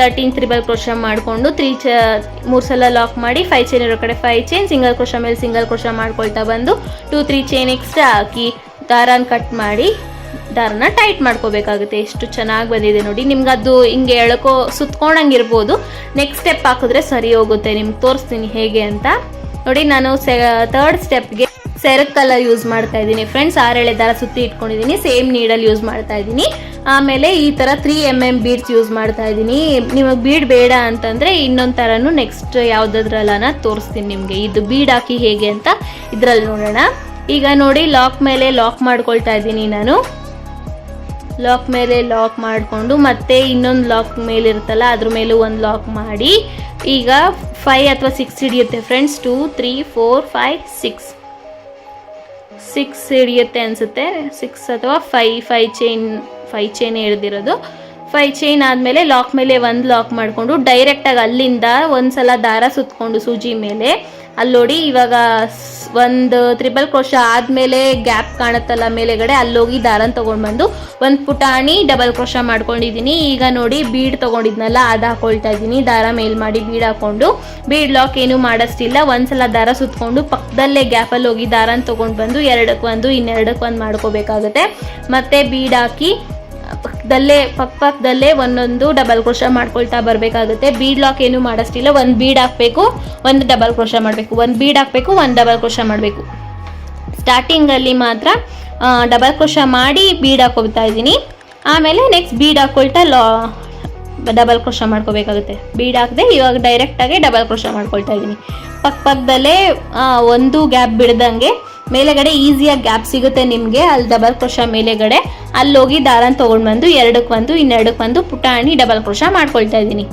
13 ತ್ರಿಬಲ್ ಕ್ರೋಶ ಮಾಡಿಕೊಂಡು 3 ಸಲ ಲಾಕ್ ಮಾಡಿ 5 ಚೈನ್ ಇರೋ ಕಡೆ 5 ಚೈನ್, ಸಿಂಗಲ್ ಕ್ರೋಶ ಮೇಲೆ ಸಿಂಗಲ್ ಕ್ರೋಶ ಮಾಡ್ಕೊಳ್ತಾ ಬಂದು 2-3 ಚೈನ್ ಎಕ್ಸ್ಟ್ರಾ ಹಾಕಿ ದಾರನ ಕಟ್ ಮಾಡಿ ದಾರನ ಟೈಟ್ ಮಾಡ್ಕೋಬೇಕಾಗುತ್ತೆ. ಎಷ್ಟು ಚೆನ್ನಾಗಿ ಬಂದಿದೆ ನೋಡಿ. ನಿಮ್ಗೆ ಅದು ಹಿಂಗೆ ಸುತ್ಕೊಂಡಂಗಿರ್ಬೋದು. ನೆಕ್ಸ್ಟ್ ಸ್ಟೆಪ್ ಹಾಕಿದ್ರೆ ಸರಿ ಹೋಗುತ್ತೆ. ನಿಮ್ಗೆ ತೋರಿಸ್ತೀನಿ ಹೇಗೆ ಅಂತ. ನೋಡಿ, ನಾನು 3rd ಸ್ಟೆಪ್ಗೆ ಸೆರಗ್ ಕಲರ್ ಯೂಸ್ ಮಾಡ್ತಾ ಇದ್ದೀನಿ ಫ್ರೆಂಡ್ಸ್. 6 ಎಳೆ ದಾರ ಸುತ್ತಿ ಇಟ್ಕೊಂಡಿದ್ದೀನಿ. ಸೇಮ್ ನೀಡಲ್ ಯೂಸ್ ಮಾಡ್ತಾ ಇದ್ದೀನಿ. ಆಮೇಲೆ ಈ ಥರ 3mm ಬೀಡ್ಸ್ ಯೂಸ್ ಮಾಡ್ತಾ ಇದ್ದೀನಿ. ನಿಮಗೆ ಬೀಡ್ ಬೇಡ ಅಂತಂದರೆ ಇನ್ನೊಂದು ಥರನೂ ನೆಕ್ಸ್ಟ್ ಯಾವುದಾದ್ರಲ್ಲ ತೋರಿಸ್ತೀನಿ ನಿಮಗೆ. ಇದು ಬೀಡ್ ಹಾಕಿ ಹೇಗೆ ಅಂತ ಇದರಲ್ಲಿ ನೋಡೋಣ. ಈಗ ನೋಡಿ, ಲಾಕ್ ಮೇಲೆ ಲಾಕ್ ಮಾಡ್ಕೊಳ್ತಾ ಇದ್ದೀನಿ ನಾನು. ಲಾಕ್ ಮೇಲೆ ಲಾಕ್ ಮಾಡಿಕೊಂಡು ಮತ್ತೆ ಇನ್ನೊಂದು ಲಾಕ್ ಮೇಲೆ ಇರುತ್ತಲ್ಲ ಅದ್ರ ಮೇಲೂ ಒಂದು ಲಾಕ್ ಮಾಡಿ ಈಗ 5 ಅಥವಾ 6 ಹಿಡಿಯುತ್ತೆ ಫ್ರೆಂಡ್ಸ್. 2 3 4 5 6 ಹಿಡಿಯುತ್ತೆ ಅನಿಸುತ್ತೆ. 6 ಅಥವಾ 5 ಚೈನ್ ಹಿಡ್ದಿರೋದು. 5 ಚೈನ್ ಆದಮೇಲೆ ಲಾಕ್ ಮೇಲೆ ಒಂದು ಲಾಕ್ ಮಾಡಿಕೊಂಡು ಡೈರೆಕ್ಟಾಗಿ ಅಲ್ಲಿಂದ ಒಂದು ಸಲ ದಾರ ಸುತ್ತಕೊಂಡು ಸೂಜಿ ಮೇಲೆ ಅಲ್ಲಿ ನೋಡಿ ಇವಾಗ ಒಂದು ಟ್ರಿಬಲ್ ಕ್ರೋಶ ಆದಮೇಲೆ ಗ್ಯಾಪ್ ಕಾಣುತ್ತಲ್ಲ ಮೇಲೆಗಡೆ ಅಲ್ಲೋಗಿ ದಾರನ ತೊಗೊಂಡು ಬಂದು ಒಂದು ಪುಟಾಣಿ ಡಬಲ್ ಕ್ರೋಶ ಮಾಡ್ಕೊಂಡಿದ್ದೀನಿ. ಈಗ ನೋಡಿ ಬೀಡ್ ತೊಗೊಂಡಿದ್ನಲ್ಲ ಅದು ಹಾಕೊಳ್ತಾ ಇದ್ದೀನಿ. ದಾರ ಮೇಲ್ ಮಾಡಿ ಬೀಡ್ ಹಾಕ್ಕೊಂಡು ಬೀಡ್ ಲಾಕ್ ಏನು ಮಾಡಿಸ್ತಿಲ್ಲ. ಒಂದ್ಸಲ ದಾರ ಸುತ್ತಕೊಂಡು ಪಕ್ಕದಲ್ಲೇ ಗ್ಯಾಪಲ್ಲಿ ಹೋಗಿ ದಾರನ ತೊಗೊಂಡು ಬಂದು 2ಕ್ಕೆ1 ಇನ್ನೆರಡಕ್ಕೆ1 ಮಾಡ್ಕೋಬೇಕಾಗುತ್ತೆ. ಮತ್ತೆ ಬೀಡ್ ಹಾಕಿ ಪಕ್ಕದಲ್ಲೇ ಒಂದೊಂದು ಡಬಲ್ ಕ್ರೋಶ ಮಾಡ್ಕೊಳ್ತಾ ಬರಬೇಕಾಗುತ್ತೆ. ಬೀಡ್ ಲಾಕ್ ಏನು ಮಾಡಿಸ್ತಿಲ್ಲ. ಒಂದು ಬೀಡ್ ಹಾಕಬೇಕು, ಒಂದು ಡಬಲ್ ಕ್ರೋಶ ಮಾಡಬೇಕು, ಒಂದು ಬೀಡ್ ಹಾಕಬೇಕು, ಒಂದು ಡಬಲ್ ಕ್ರೋಶ ಮಾಡಬೇಕು. ಸ್ಟಾರ್ಟಿಂಗಲ್ಲಿ ಮಾತ್ರ ಡಬಲ್ ಕ್ರೋಶ ಮಾಡಿ ಬೀಡ್ ಹಾಕೋತಾ ಇದ್ದೀನಿ. ಆಮೇಲೆ ನೆಕ್ಸ್ಟ್ ಬೀಡ್ ಹಾಕ್ಕೊಳ್ತಾ ಡಬಲ್ ಕ್ರೋಶ ಮಾಡ್ಕೋಬೇಕಾಗುತ್ತೆ. ಬೀಡ್ ಹಾಕದೆ ಇವಾಗ ಡೈರೆಕ್ಟಾಗಿ ಡಬಲ್ ಕ್ರೋಶ ಮಾಡ್ಕೊಳ್ತಾ ಇದ್ದೀನಿ. ಪಕ್ಕದಲ್ಲೇ ಒಂದು ಗ್ಯಾಪ್ ಬಿಡ್ದಂಗೆ ಮೇಲೆಗಡೆ ಈಸಿಯಾಗಿ ಗ್ಯಾಪ್ ಸಿಗುತ್ತೆ ನಿಮಗೆ. ಅಲ್ಲಿ ಡಬಲ್ ಕ್ರೋಶ ಮೇಲೆಗಡೆ ಅಲ್ಲೋಗಿ ದಾರನ ತೊಗೊಂಡು ಬಂದು 2ಕ್ಕೆ1 ಇನ್ನೆರಡಕ್ಕೆ1 ಪುಟಾಣಿ ಡಬಲ್ ಕ್ರೋಶ ಮಾಡ್ಕೊಳ್ತಾ ಇದ್ದೀನಿ.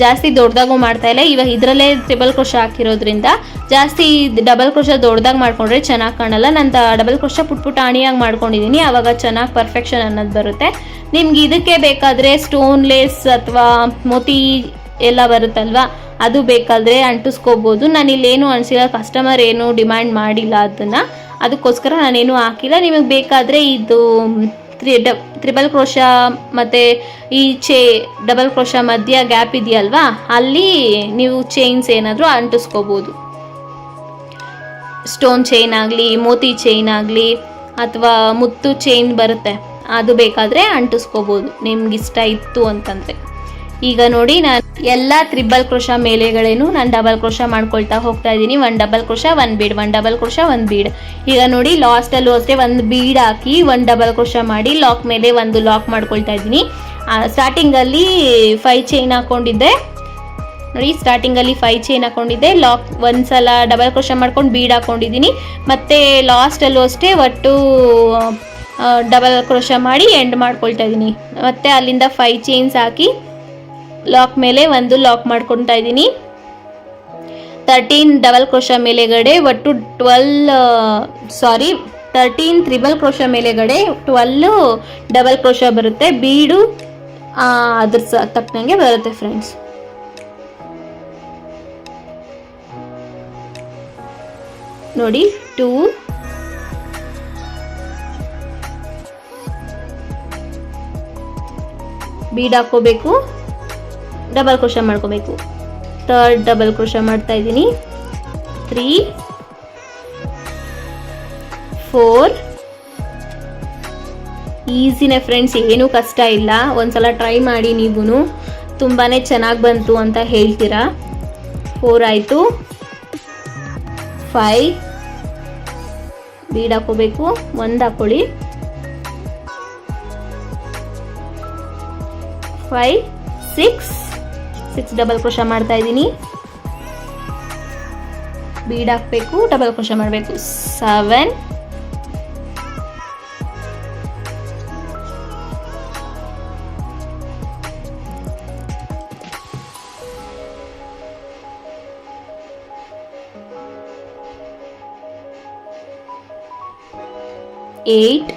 ಜಾಸ್ತಿ ದೊಡ್ಡದಾಗೂ ಮಾಡ್ತಾ ಇಲ್ಲ. ಇವಾಗ ಇದರಲ್ಲೇ ಟ್ರಿಬಲ್ ಕ್ರೋಶ ಹಾಕಿರೋದ್ರಿಂದ ಜಾಸ್ತಿ ಡಬಲ್ ಕ್ರೋಶ ದೊಡ್ಡದಾಗಿ ಮಾಡ್ಕೊಂಡ್ರೆ ಚೆನ್ನಾಗಿ ಕಾಣಲ್ಲ. ನಾನು ಡಬಲ್ ಕ್ರೋಶ ಪುಟಾಣಿಯಾಗಿ ಮಾಡ್ಕೊಂಡಿದ್ದೀನಿ. ಆವಾಗ ಚೆನ್ನಾಗಿ ಪರ್ಫೆಕ್ಷನ್ ಅನ್ನೋದು ಬರುತ್ತೆ. ನಿಮ್ಗೆ ಇದಕ್ಕೆ ಬೇಕಾದರೆ ಸ್ಟೋನ್ ಲೇಸ್ ಅಥವಾ ಮೋತಿ ಎಲ್ಲ ಬರುತ್ತಲ್ವ ಅದು ಬೇಕಾದರೆ ಅಂಟಿಸ್ಕೋಬೋದು. ನಾನಿಲ್ಲೇನು ಅನಿಸಿಲ್ಲ, ಕಸ್ಟಮರ್ ಏನು ಡಿಮ್ಯಾಂಡ್ ಮಾಡಿಲ್ಲ ಅದಕ್ಕೋಸ್ಕರ ನಾನೇನು ಹಾಕಿಲ್ಲ. ನಿಮಗೆ ಬೇಕಾದರೆ ಇದು ಟ್ರಿಬಲ್ ಕ್ರೋಶ ಮತ್ತು ಈ ಡಬಲ್ ಕ್ರೋಶ ಮಧ್ಯ ಗ್ಯಾಪ್ ಇದೆಯಲ್ವಾ ಅಲ್ಲಿ ನೀವು ಚೈನ್ಸ್ ಏನಾದರೂ ಅಂಟಿಸ್ಕೋಬೋದು. ಸ್ಟೋನ್ ಚೈನ್ ಆಗಲಿ, ಮೋತಿ ಚೈನ್ ಆಗಲಿ ಅಥವಾ ಮುತ್ತು ಚೈನ್ ಬರುತ್ತೆ ಅದು ಬೇಕಾದರೆ ಅಂಟಿಸ್ಕೋಬೋದು ನಿಮ್ಗಿಷ್ಟ ಇತ್ತು ಅಂತಂದರೆ. ಈಗ ನೋಡಿ ನಾನು ಎಲ್ಲ ಟ್ರಿಬಲ್ ಕ್ರೋಶ ಮೇಲೆಗಳೇನು ನಾನು ಡಬಲ್ ಕ್ರೋಶ ಮಾಡ್ಕೊಳ್ತಾ ಹೋಗ್ತಾ ಇದ್ದೀನಿ. 1 double crochet 1 bead, 1 double crochet 1 bead. ಈಗ ನೋಡಿ ಲಾಸ್ಟಲ್ಲೂ ಅಷ್ಟೇ 1 ಬೀಡ್ ಹಾಕಿ 1 ಡಬಲ್ ಕ್ರೋಶ ಮಾಡಿ ಲಾಕ್ ಮೇಲೆ ಒಂದು ಲಾಕ್ ಮಾಡ್ಕೊಳ್ತಾ ಇದ್ದೀನಿ. ಸ್ಟಾರ್ಟಿಂಗಲ್ಲಿ 5 ಚೈನ್ ಹಾಕ್ಕೊಂಡಿದ್ದೆ ನೋಡಿ. ಸ್ಟಾರ್ಟಿಂಗಲ್ಲಿ 5 ಚೈನ್ ಹಾಕ್ಕೊಂಡಿದ್ದೆ. ಲಾಕ್ ಒಂದ್ಸಲ ಡಬಲ್ ಕ್ರೋಶ ಮಾಡ್ಕೊಂಡು ಬೀಡ್ ಹಾಕ್ಕೊಂಡಿದ್ದೀನಿ. ಮತ್ತು ಲಾಸ್ಟಲ್ಲೂ ಅಷ್ಟೇ ಒಟ್ಟು ಡಬಲ್ ಕ್ರೋಶ ಮಾಡಿ ಎಂಡ್ ಮಾಡ್ಕೊಳ್ತಾ ಇದ್ದೀನಿ. ಮತ್ತು ಅಲ್ಲಿಂದ 5 ಚೈನ್ಸ್ ಹಾಕಿ ಲಾಕ್ ಮೇಲೆ ಒಂದು ಲಾಕ್ ಮಾಡ್ಕೊಳ್ತಾ ಇದ್ದೀನಿ. 13 ಡಬಲ್ ಕ್ರೋಶ ಮೇಲೆಗಡೆ ಒಟ್ಟು 13 ಟ್ರಿಬಲ್ ಕ್ರೋಶ ಮೇಲೆಗಡೆ 12 ಡಬಲ್ ಕ್ರೋಶ ಬರುತ್ತೆ. ಬೀಡು ಅದ್ರ ತಕ್ಕನಂಗೆ ಬರುತ್ತೆ ಫ್ರೆಂಡ್ಸ್. ನೋಡಿ 2 ಬೀಡ್ ಹಾಕೋಬೇಕು, ಡಬಲ್ ಕ್ರೋಶ ಮಾಡ್ಕೋಬೇಕು. 3rd ಡಬಲ್ ಕ್ರೋಶ ಮಾಡ್ತಾ ಇದ್ದೀನಿ. 3 4 ಈಸಿನೇ ಫ್ರೆಂಡ್ಸ್, ಏನೂ ಕಷ್ಟ ಇಲ್ಲ. ಒಂದ್ಸಲ ಟ್ರೈ ಮಾಡಿ ನೀವು, ತುಂಬಾ ಚೆನ್ನಾಗಿ ಬಂತು ಅಂತ ಹೇಳ್ತೀರಾ. 4 ಆಯಿತು. 5 ಬೀಡ್ ಹಾಕೋಬೇಕು, 1 ಹಾಕೊಳ್ಳಿ. 5 6 ಡಬಲ್ ಕ್ರೋಶ ಮಾಡ್ತಾ ಇದ್ದೀನಿ. ಬೀಡ್ ಹಾಕಬೇಕು, ಡಬಲ್ ಕ್ರೋಶ ಮಾಡಬೇಕು. 7 8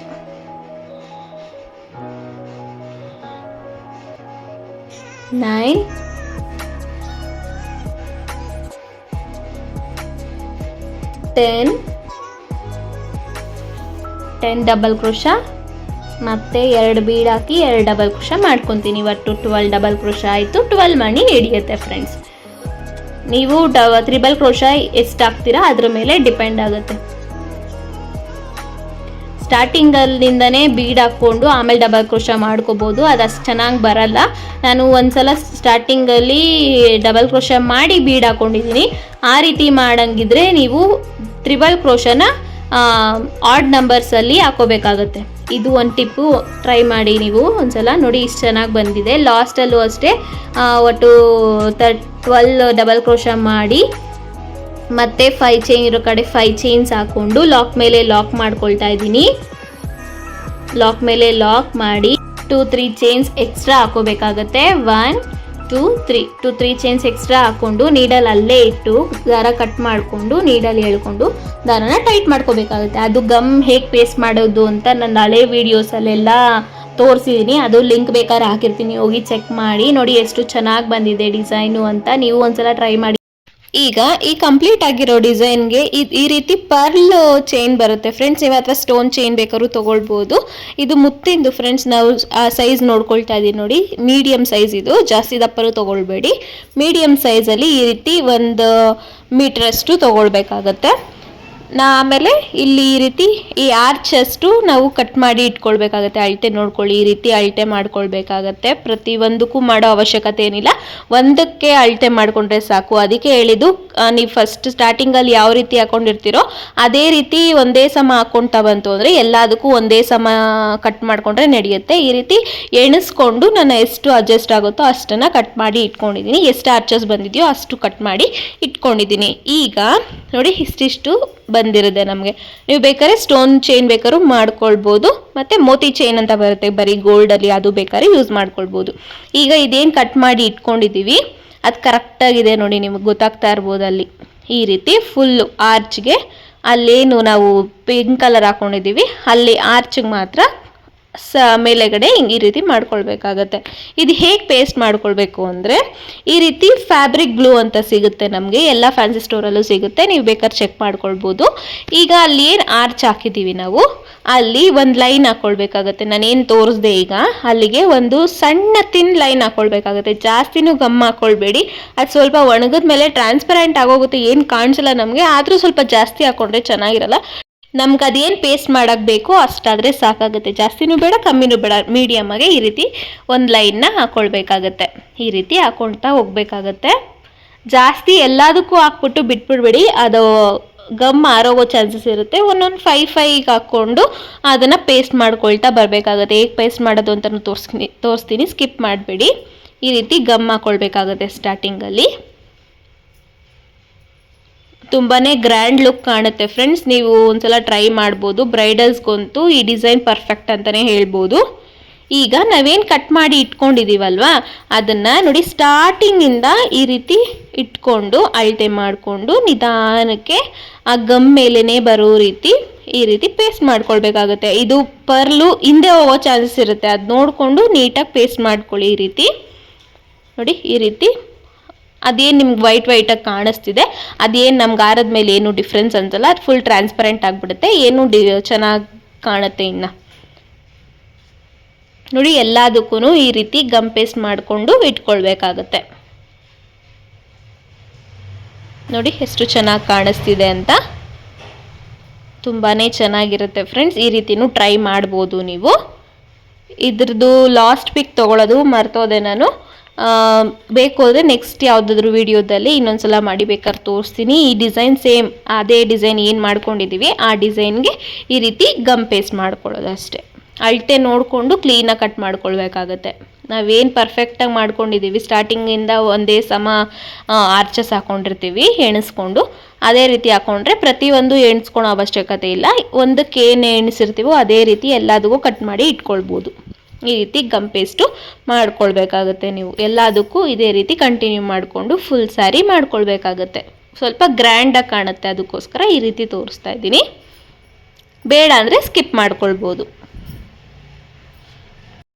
9 10 ಡಬಲ್ ಕ್ರೋಶ ಮತ್ತೆ 2 ಬೀಡ್ ಹಾಕಿ 2 ಡಬಲ್ ಕ್ರೋಶ ಮಾಡ್ಕೊತೀನಿ. ಒಟ್ಟು 12 ಡಬಲ್ ಕ್ರೋಶ ಆಯಿತು. 12 ಮಣಿ ಹಿಡಿಯುತ್ತೆ ಫ್ರೆಂಡ್ಸ್. ನೀವು ಟ್ರಿಬಲ್ ಕ್ರೋಶ ಎಷ್ಟು ಹಾಕ್ತೀರಾ ಅದ್ರ ಮೇಲೆ ಡಿಪೆಂಡ್ ಆಗುತ್ತೆ. ಸ್ಟಾರ್ಟಿಂಗಲ್ಲಿಂದನೇ ಬೀಡ್ ಹಾಕ್ಕೊಂಡು ಆಮೇಲೆ ಡಬಲ್ ಕ್ರೋಶ ಮಾಡ್ಕೋಬೋದು. ಅದಷ್ಟು ಚೆನ್ನಾಗಿ ಬರಲ್ಲ. ನಾನು ಒಂದ್ಸಲ ಸ್ಟಾರ್ಟಿಂಗಲ್ಲಿ ಡಬಲ್ ಕ್ರೋಶ ಮಾಡಿ ಬೀಡ್ ಹಾಕ್ಕೊಂಡಿದ್ದೀನಿ. ಆ ರೀತಿ ಮಾಡಂಗಿದ್ರೆ ನೀವು ಟ್ರಿಬಲ್ ಕ್ರೋಶನ ಆಡ್ ನಂಬರ್ಸಲ್ಲಿ ಹಾಕೋಬೇಕಾಗತ್ತೆ. ಇದು ಒಂದು ಟಿಪ್ಪು, ಟ್ರೈ ಮಾಡಿ ನೀವು ಒಂದ್ಸಲ. ನೋಡಿ ಇಷ್ಟು ಚೆನ್ನಾಗಿ ಬಂದಿದೆ. ಲಾಸ್ಟಲ್ಲೂ ಅಷ್ಟೇ ಒಟ್ಟು 12 ಡಬಲ್ ಕ್ರೋಶ ಮಾಡಿ ಮತ್ತೆ 5 ಚೈನ್ ಇರೋ ಕಡೆ 5 ಚೈನ್ಸ್ ಹಾಕ್ಕೊಂಡು ಲಾಕ್ ಮೇಲೆ ಲಾಕ್ ಮಾಡ್ಕೊಳ್ತಾ ಇದ್ದೀನಿ. ಲಾಕ್ ಮೇಲೆ ಲಾಕ್ ಮಾಡಿ 2-3 ಚೈನ್ಸ್ ಎಕ್ಸ್ಟ್ರಾ ಹಾಕೋಬೇಕಾಗತ್ತೆ. 1-2-3 ಚೈನ್ಸ್ ಎಕ್ಸ್ಟ್ರಾ ಹಾಕ್ಕೊಂಡು ನೀಡಲ್ ಅಲ್ಲೇ ಇಟ್ಟು ದಾರ ಕಟ್ ಮಾಡಿಕೊಂಡು ನೀಡಲ್ ಎಳ್ಕೊಂಡು ದಾರನ ಟೈಟ್ ಮಾಡ್ಕೋಬೇಕಾಗುತ್ತೆ. ಅದು ಗಮ್ ಹೇಗೆ ಪೇಸ್ಟ್ ಮಾಡೋದು ಅಂತ ನನ್ನ ಹಳೆ ವೀಡಿಯೋಸಲ್ಲೆಲ್ಲ ತೋರಿಸಿದ್ದೀನಿ, ಅದು ಲಿಂಕ್ ಬೇಕಾದ್ರೆ ಹಾಕಿರ್ತೀನಿ, ಹೋಗಿ ಚೆಕ್ ಮಾಡಿ ನೋಡಿ ಎಷ್ಟು ಚೆನ್ನಾಗಿ ಬಂದಿದೆ ಡಿಸೈನು ಅಂತ. ನೀವು ಒಂದ್ಸಲ ಟ್ರೈ ಮಾಡಿ. ಈಗ ಈ ಕಂಪ್ಲೀಟ್ ಆಗಿರೋ ಡಿಸೈನ್ಗೆ ಈ ರೀತಿ ಪರ್ಲ್ ಚೈನ್ ಬರುತ್ತೆ ಫ್ರೆಂಡ್ಸ್. ನೀವು ಅಥವಾ ಸ್ಟೋನ್ ಚೈನ್ ಬೇಕಾದ್ರೂ ತೊಗೊಳ್ಬೋದು. ಇದು ಮುತ್ತಿಂದು ಫ್ರೆಂಡ್ಸ್. ನಾವು ಆ ಸೈಜ್ ನೋಡ್ಕೊಳ್ತಾ ಇದ್ದೀವಿ ನೋಡಿ, ಮೀಡಿಯಮ್ ಸೈಜ್ ಇದು, ಜಾಸ್ತಿ ದಪ್ಪರು ತೊಗೊಳ್ಬೇಡಿ. ಮೀಡಿಯಮ್ ಸೈಜಲ್ಲಿ ಈ ರೀತಿ 1 ಮೀಟ್ರಷ್ಟು ತೊಗೊಳ್ಬೇಕಾಗತ್ತೆ. ಆಮೇಲೆ ಇಲ್ಲಿ ಈ ರೀತಿ ಈ ಆರ್ಚಷ್ಟು ನಾವು ಕಟ್ ಮಾಡಿ ಇಟ್ಕೊಳ್ಬೇಕಾಗತ್ತೆ. ಅಳತೆ ನೋಡ್ಕೊಳ್ಳಿ, ಈ ರೀತಿ ಅಳತೆ ಮಾಡ್ಕೊಳ್ಬೇಕಾಗತ್ತೆ. ಪ್ರತಿಯೊಂದಕ್ಕೂ ಮಾಡೋ ಅವಶ್ಯಕತೆ ಏನಿಲ್ಲ, ಒಂದಕ್ಕೆ ಅಳತೆ ಮಾಡಿಕೊಂಡ್ರೆ ಸಾಕು. ಅದಕ್ಕೆ ಹೇಳಿದ್ದು, ನೀವು ಫಸ್ಟ್ ಸ್ಟಾರ್ಟಿಂಗಲ್ಲಿ ಯಾವ ರೀತಿ ಹಾಕೊಂಡಿರ್ತೀರೋ ಅದೇ ರೀತಿ ಒಂದೇ ಸಮ ಹಾಕ್ಕೊಳ್ತಾ ಬಂತು ಅಂದರೆ ಎಲ್ಲದಕ್ಕೂ ಒಂದೇ ಸಮ ಕಟ್ ಮಾಡಿಕೊಂಡ್ರೆ ನಡೆಯುತ್ತೆ. ಈ ರೀತಿ ಎಣಿಸ್ಕೊಂಡು ನಾನು ಎಷ್ಟು ಅಡ್ಜಸ್ಟ್ ಆಗುತ್ತೋ ಅಷ್ಟನ್ನು ಕಟ್ ಮಾಡಿ ಇಟ್ಕೊಂಡಿದ್ದೀನಿ. ಎಷ್ಟು ಆರ್ಚಸ್ ಬಂದಿದೆಯೋ ಅಷ್ಟು ಕಟ್ ಮಾಡಿ ಇಟ್ಕೊಂಡಿದ್ದೀನಿ. ಈಗ ನೋಡಿ ಇಷ್ಟಿಷ್ಟು ಬಂದಿರುತ್ತೆ ನಮಗೆ. ನೀವು ಬೇಕಾದ್ರೆ ಸ್ಟೋನ್ ಚೈನ್ ಬೇಕಾದ್ರೂ ಮಾಡ್ಕೊಳ್ಬೋದು, ಮತ್ತು ಮೋತಿ ಚೈನ್ ಅಂತ ಬರುತ್ತೆ ಬರೀ ಗೋಲ್ಡಲ್ಲಿ, ಅದು ಬೇಕಾದ್ರೆ ಯೂಸ್ ಮಾಡ್ಕೊಳ್ಬೋದು. ಈಗ ಇದೇನು ಕಟ್ ಮಾಡಿ ಇಟ್ಕೊಂಡಿದ್ದೀವಿ ಅದು ಕರೆಕ್ಟಾಗಿದೆ ನೋಡಿ, ನಿಮಗೆ ಗೊತ್ತಾಗ್ತಾ ಇರ್ಬೋದು. ಅಲ್ಲಿ ಈ ರೀತಿ ಫುಲ್ಲು ಆರ್ಚ್ಗೆ ಅಲ್ಲೇನು ನಾವು ಪಿಂಕ್ ಕಲರ್ ಹಾಕ್ಕೊಂಡಿದ್ದೀವಿ ಅಲ್ಲಿ ಆರ್ಚ್ಗೆ ಮಾತ್ರ ಮೇಲೆಗಡೆ ಈ ರೀತಿ ಮಾಡ್ಕೊಳ್ಬೇಕಾಗತ್ತೆ. ಇದು ಹೇಗೆ ಪೇಸ್ಟ್ ಮಾಡ್ಕೊಳ್ಬೇಕು ಅಂದರೆ, ಈ ರೀತಿ ಫ್ಯಾಬ್ರಿಕ್ ಗ್ಲೂ ಅಂತ ಸಿಗುತ್ತೆ ನಮಗೆ, ಎಲ್ಲ ಫ್ಯಾನ್ಸಿ ಸ್ಟೋರಲ್ಲೂ ಸಿಗುತ್ತೆ, ನೀವು ಬೇಕಾದ್ರೆ ಚೆಕ್ ಮಾಡ್ಕೊಳ್ಬೋದು. ಈಗ ಅಲ್ಲಿ ಏನು ಆರ್ಚ್ ಹಾಕಿದ್ದೀವಿ ನಾವು, ಅಲ್ಲಿ ಒಂದು ಲೈನ್ ಹಾಕ್ಕೊಳ್ಬೇಕಾಗತ್ತೆ. ನಾನೇನು ತೋರಿಸ್ದೆ ಈಗ ಅಲ್ಲಿಗೆ ಒಂದು ಸಣ್ಣ ತಿನ್ ಲೈನ್ ಹಾಕ್ಕೊಳ್ಬೇಕಾಗತ್ತೆ. ಜಾಸ್ತಿನೂ ಗಮ್ ಹಾಕ್ಕೊಳ್ಬೇಡಿ, ಅದು ಸ್ವಲ್ಪ ಒಣಗಿದ ಮೇಲೆ ಟ್ರಾನ್ಸ್ಪರೆಂಟ್ ಆಗೋಗುತ್ತೆ, ಏನು ಕಾಣಿಸಲ್ಲ ನಮಗೆ. ಆದರೂ ಸ್ವಲ್ಪ ಜಾಸ್ತಿ ಹಾಕ್ಕೊಂಡ್ರೆ ಚೆನ್ನಾಗಿರಲ್ಲ. ನಮ್ಗೆ ಅದೇನು ಪೇಸ್ಟ್ ಮಾಡೋಕ್ಕೆ ಬೇಕೋ ಅಷ್ಟಾದರೆ ಸಾಕಾಗುತ್ತೆ, ಜಾಸ್ತಿನೂ ಬೇಡ ಕಮ್ಮಿನೂ ಬೇಡ, ಮೀಡಿಯಮ್ಮಾಗೆ ಈ ರೀತಿ ಒಂದು ಲೈನ್ನ ಹಾಕ್ಕೊಳ್ಬೇಕಾಗತ್ತೆ. ಈ ರೀತಿ ಹಾಕ್ಕೊಳ್ತಾ ಹೋಗ್ಬೇಕಾಗತ್ತೆ. ಜಾಸ್ತಿ ಎಲ್ಲದಕ್ಕೂ ಹಾಕ್ಬಿಟ್ಟು ಬಿಟ್ಬಿಡ್ಬೇಡಿ, ಅದು ಗಮ್ ಆರೋಗೋ ಚಾನ್ಸಸ್ ಇರುತ್ತೆ. ಒಂದೊಂದು 5 ಹಾಕ್ಕೊಂಡು ಅದನ್ನು ಪೇಸ್ಟ್ ಮಾಡ್ಕೊಳ್ತಾ ಬರಬೇಕಾಗತ್ತೆ. ಹೇಗೆ ಪೇಸ್ಟ್ ಮಾಡೋದು ಅಂತ ತೋರಿಸ್ತೀನಿ, ಸ್ಕಿಪ್ ಮಾಡಬೇಡಿ. ಈ ರೀತಿ ಗಮ್ ಹಾಕ್ಕೊಳ್ಬೇಕಾಗತ್ತೆ ಸ್ಟಾರ್ಟಿಂಗಲ್ಲಿ. ತುಂಬಾ ಗ್ರ್ಯಾಂಡ್ ಲುಕ್ ಕಾಣುತ್ತೆ ಫ್ರೆಂಡ್ಸ್. ನೀವು ಒಂದ್ಸಲ ಟ್ರೈ ಮಾಡ್ಬೋದು. ಬ್ರೈಡಲ್ಸ್ಗಂತೂ ಈ ಡಿಸೈನ್ ಪರ್ಫೆಕ್ಟ್ ಅಂತಲೇ ಹೇಳ್ಬೋದು. ಈಗ ನಾವೇನು ಕಟ್ ಮಾಡಿ ಇಟ್ಕೊಂಡಿದ್ದೀವಲ್ವಾ ಅದನ್ನು ನೋಡಿ, ಸ್ಟಾರ್ಟಿಂಗಿಂದ ಈ ರೀತಿ ಇಟ್ಕೊಂಡು ಅಳತೆ ಮಾಡಿಕೊಂಡು ನಿಧಾನಕ್ಕೆ ಆ ಗಮ್ ಮೇಲೇ ಬರೋ ರೀತಿ ಈ ರೀತಿ ಪೇಸ್ಟ್ ಮಾಡ್ಕೊಳ್ಬೇಕಾಗುತ್ತೆ. ಇದು ಪರ್ಲು ಹಿಂದೆ ಹೋಗೋ ಚಾನ್ಸಸ್ ಇರುತ್ತೆ, ಅದು ನೋಡಿಕೊಂಡು ನೀಟಾಗಿ ಪೇಸ್ಟ್ ಮಾಡ್ಕೊಳ್ಳಿ. ಈ ರೀತಿ ನೋಡಿ, ಈ ರೀತಿ ಅದೇನು ನಿಮ್ಗೆ ವೈಟಾಗಿ ಕಾಣಿಸ್ತಿದೆ, ಅದೇನು ನಮ್ಗೆ ಆರದ ಮೇಲೆ ಏನು ಡಿಫ್ರೆನ್ಸ್ ಅನ್ಸಲ್ಲ, ಅದು ಫುಲ್ ಟ್ರಾನ್ಸ್ಪರೆಂಟ್ ಆಗಿಬಿಡುತ್ತೆ, ಏನು ಚೆನ್ನಾಗಿ ಕಾಣುತ್ತೆ. ಇನ್ನು ನೋಡಿ, ಎಲ್ಲದಕ್ಕೂ ಈ ರೀತಿ ಗಮ್ ಪೇಸ್ಟ್ ಮಾಡಿಕೊಂಡು ಇಟ್ಕೊಳ್ಬೇಕಾಗತ್ತೆ. ನೋಡಿ ಎಷ್ಟು ಚೆನ್ನಾಗಿ ಕಾಣಿಸ್ತಿದೆ ಅಂತ, ತುಂಬಾ ಚೆನ್ನಾಗಿರುತ್ತೆ ಫ್ರೆಂಡ್ಸ್. ಈ ರೀತಿನೂ ಟ್ರೈ ಮಾಡ್ಬೋದು ನೀವು. ಇದ್ರದ್ದು ಲಾಸ್ಟ್ ಪಿಕ್ ತೊಗೊಳೋದು ಮರ್ತೋದೆ ನಾನು, ಬೇಕು ಅಂದರೆ ನೆಕ್ಸ್ಟ್ ಯಾವುದಾದ್ರೂ ವಿಡಿಯೋದಲ್ಲಿ ಇನ್ನೊಂದ್ಸಲ ಮಾಡಿ ಬೇಕಾದ್ರೆ ತೋರಿಸ್ತೀನಿ. ಈ ಡಿಸೈನ್ ಸೇಮ್ ಅದೇ ಡಿಸೈನ್ ಏನು ಮಾಡ್ಕೊಂಡಿದ್ದೀವಿ ಆ ಡಿಸೈನ್ಗೆ ಈ ರೀತಿ ಗಮ್ ಪೇಸ್ಟ್ ಮಾಡ್ಕೊಳ್ಳೋದು ಅಷ್ಟೇ. ಅಳತೆ ನೋಡಿಕೊಂಡು ಕ್ಲೀನಾಗಿ ಕಟ್ ಮಾಡ್ಕೊಳ್ಬೇಕಾಗತ್ತೆ. ನಾವೇನು ಪರ್ಫೆಕ್ಟಾಗಿ ಮಾಡ್ಕೊಂಡಿದ್ದೀವಿ, ಸ್ಟಾರ್ಟಿಂಗಿಂದ ಒಂದೇ ಸಮ ಆರ್ಚಸ್ ಹಾಕ್ಕೊಂಡಿರ್ತೀವಿ ಎಣಿಸ್ಕೊಂಡು, ಅದೇ ರೀತಿ ಹಾಕ್ಕೊಂಡ್ರೆ ಪ್ರತಿಯೊಂದು ಎಣಿಸ್ಕೊಳೋ ಅವಶ್ಯಕತೆ ಇಲ್ಲ. ಒಂದಕ್ಕೆ ಏನು ಎಣಿಸಿರ್ತೀವೋ ಅದೇ ರೀತಿ ಎಲ್ಲದಕ್ಕೂ ಕಟ್ ಮಾಡಿ ಇಟ್ಕೊಳ್ಬೋದು. ಈ ರೀತಿ ಗಮ್ ಪೇಸ್ಟು ಮಾಡ್ಕೊಳ್ಬೇಕಾಗತ್ತೆ. ನೀವು ಎಲ್ಲದಕ್ಕೂ ಇದೇ ರೀತಿ ಕಂಟಿನ್ಯೂ ಮಾಡಿಕೊಂಡು ಫುಲ್ ಸ್ಯಾರಿ ಮಾಡ್ಕೊಳ್ಬೇಕಾಗತ್ತೆ. ಸ್ವಲ್ಪ ಗ್ರ್ಯಾಂಡಾಗಿ ಕಾಣುತ್ತೆ, ಅದಕ್ಕೋಸ್ಕರ ಈ ರೀತಿ ತೋರಿಸ್ತಾ ಇದ್ದೀನಿ. ಬೇಡ ಅಂದರೆ ಸ್ಕಿಪ್ ಮಾಡ್ಕೊಳ್ಬೋದು.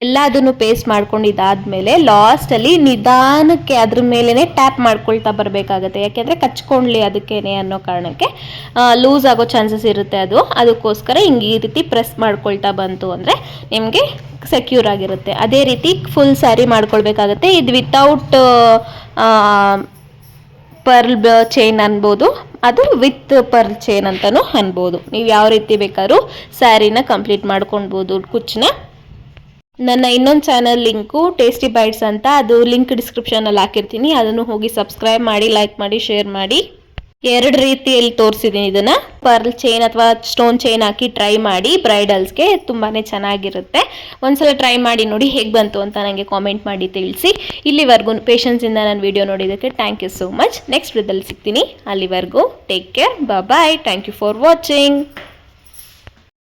ಎಲ್ಲದನ್ನು ಪೇಸ್ಟ್ ಮಾಡ್ಕೊಂಡಿದ್ದಾದಮೇಲೆ ಲಾಸ್ಟಲ್ಲಿ ನಿಧಾನಕ್ಕೆ ಅದ್ರ ಮೇಲೇ ಟ್ಯಾಪ್ ಮಾಡ್ಕೊಳ್ತಾ ಬರಬೇಕಾಗತ್ತೆ. ಯಾಕೆಂದರೆ ಕಚ್ಕೊಳ್ಳಿ ಅದಕ್ಕೇನೆ ಅನ್ನೋ ಕಾರಣಕ್ಕೆ, ಲೂಸ್ ಆಗೋ ಚಾನ್ಸಸ್ ಇರುತ್ತೆ ಅದಕ್ಕೋಸ್ಕರ ಹಿಂಗೆ ಈ ರೀತಿ ಪ್ರೆಸ್ ಮಾಡ್ಕೊಳ್ತಾ ಬಂತು ಅಂದರೆ ನಿಮಗೆ ಸೆಕ್ಯೂರ್ ಆಗಿರುತ್ತೆ. ಅದೇ ರೀತಿ ಫುಲ್ ಸ್ಯಾರಿ ಮಾಡ್ಕೊಳ್ಬೇಕಾಗತ್ತೆ. ಇದು ವಿತೌಟ್ ಪರ್ಲ್ ಚೈನ್ ಅನ್ಬೋದು, ಅದು ವಿತ್ ಪರ್ಲ್ ಚೈನ್ ಅಂತಲೂ ಅನ್ಬೋದು. ನೀವು ಯಾವ ರೀತಿ ಬೇಕಾದ್ರೂ ಸ್ಯಾರಿನ ಕಂಪ್ಲೀಟ್ ಮಾಡ್ಕೊಳ್ಬೋದು ಕುಚ್ಚನ್ನ. ನನ್ನ ಇನ್ನೊಂದು ಚಾನಲ್ ಲಿಂಕು ಟೇಸ್ಟಿ ಬೈಟ್ಸ್ ಅಂತ, ಅದು ಲಿಂಕ್ ಡಿಸ್ಕ್ರಿಪ್ಷನಲ್ಲಿ ಹಾಕಿರ್ತೀನಿ, ಅದನ್ನು ಹೋಗಿ ಸಬ್ಸ್ಕ್ರೈಬ್ ಮಾಡಿ, ಲೈಕ್ ಮಾಡಿ, ಶೇರ್ ಮಾಡಿ. 2 ರೀತಿಯಲ್ಲಿ ತೋರಿಸಿದ್ದೀನಿ ಇದನ್ನು. ಪರ್ಲ್ ಚೈನ್ ಅಥವಾ ಸ್ಟೋನ್ ಚೈನ್ ಹಾಕಿ ಟ್ರೈ ಮಾಡಿ, ಬ್ರೈಡಲ್ಸ್ಗೆ ತುಂಬಾ ಚೆನ್ನಾಗಿರುತ್ತೆ. ಒಂದ್ಸಲ ಟ್ರೈ ಮಾಡಿ ನೋಡಿ ಹೇಗೆ ಬಂತು ಅಂತ ನನಗೆ ಕಾಮೆಂಟ್ ಮಾಡಿ ತಿಳಿಸಿ. ಇಲ್ಲಿವರೆಗೂ ಪೇಷನ್ಸಿಂದ ನನ್ನ ವಿಡಿಯೋ ನೋಡಿದ್ದಕ್ಕೆ thank you so much. Next ವಿಡಿಯೋದಲ್ಲಿ ಸಿಗ್ತೀನಿ. ಅಲ್ಲಿವರೆಗೂ take care, bye. Thank you for watching.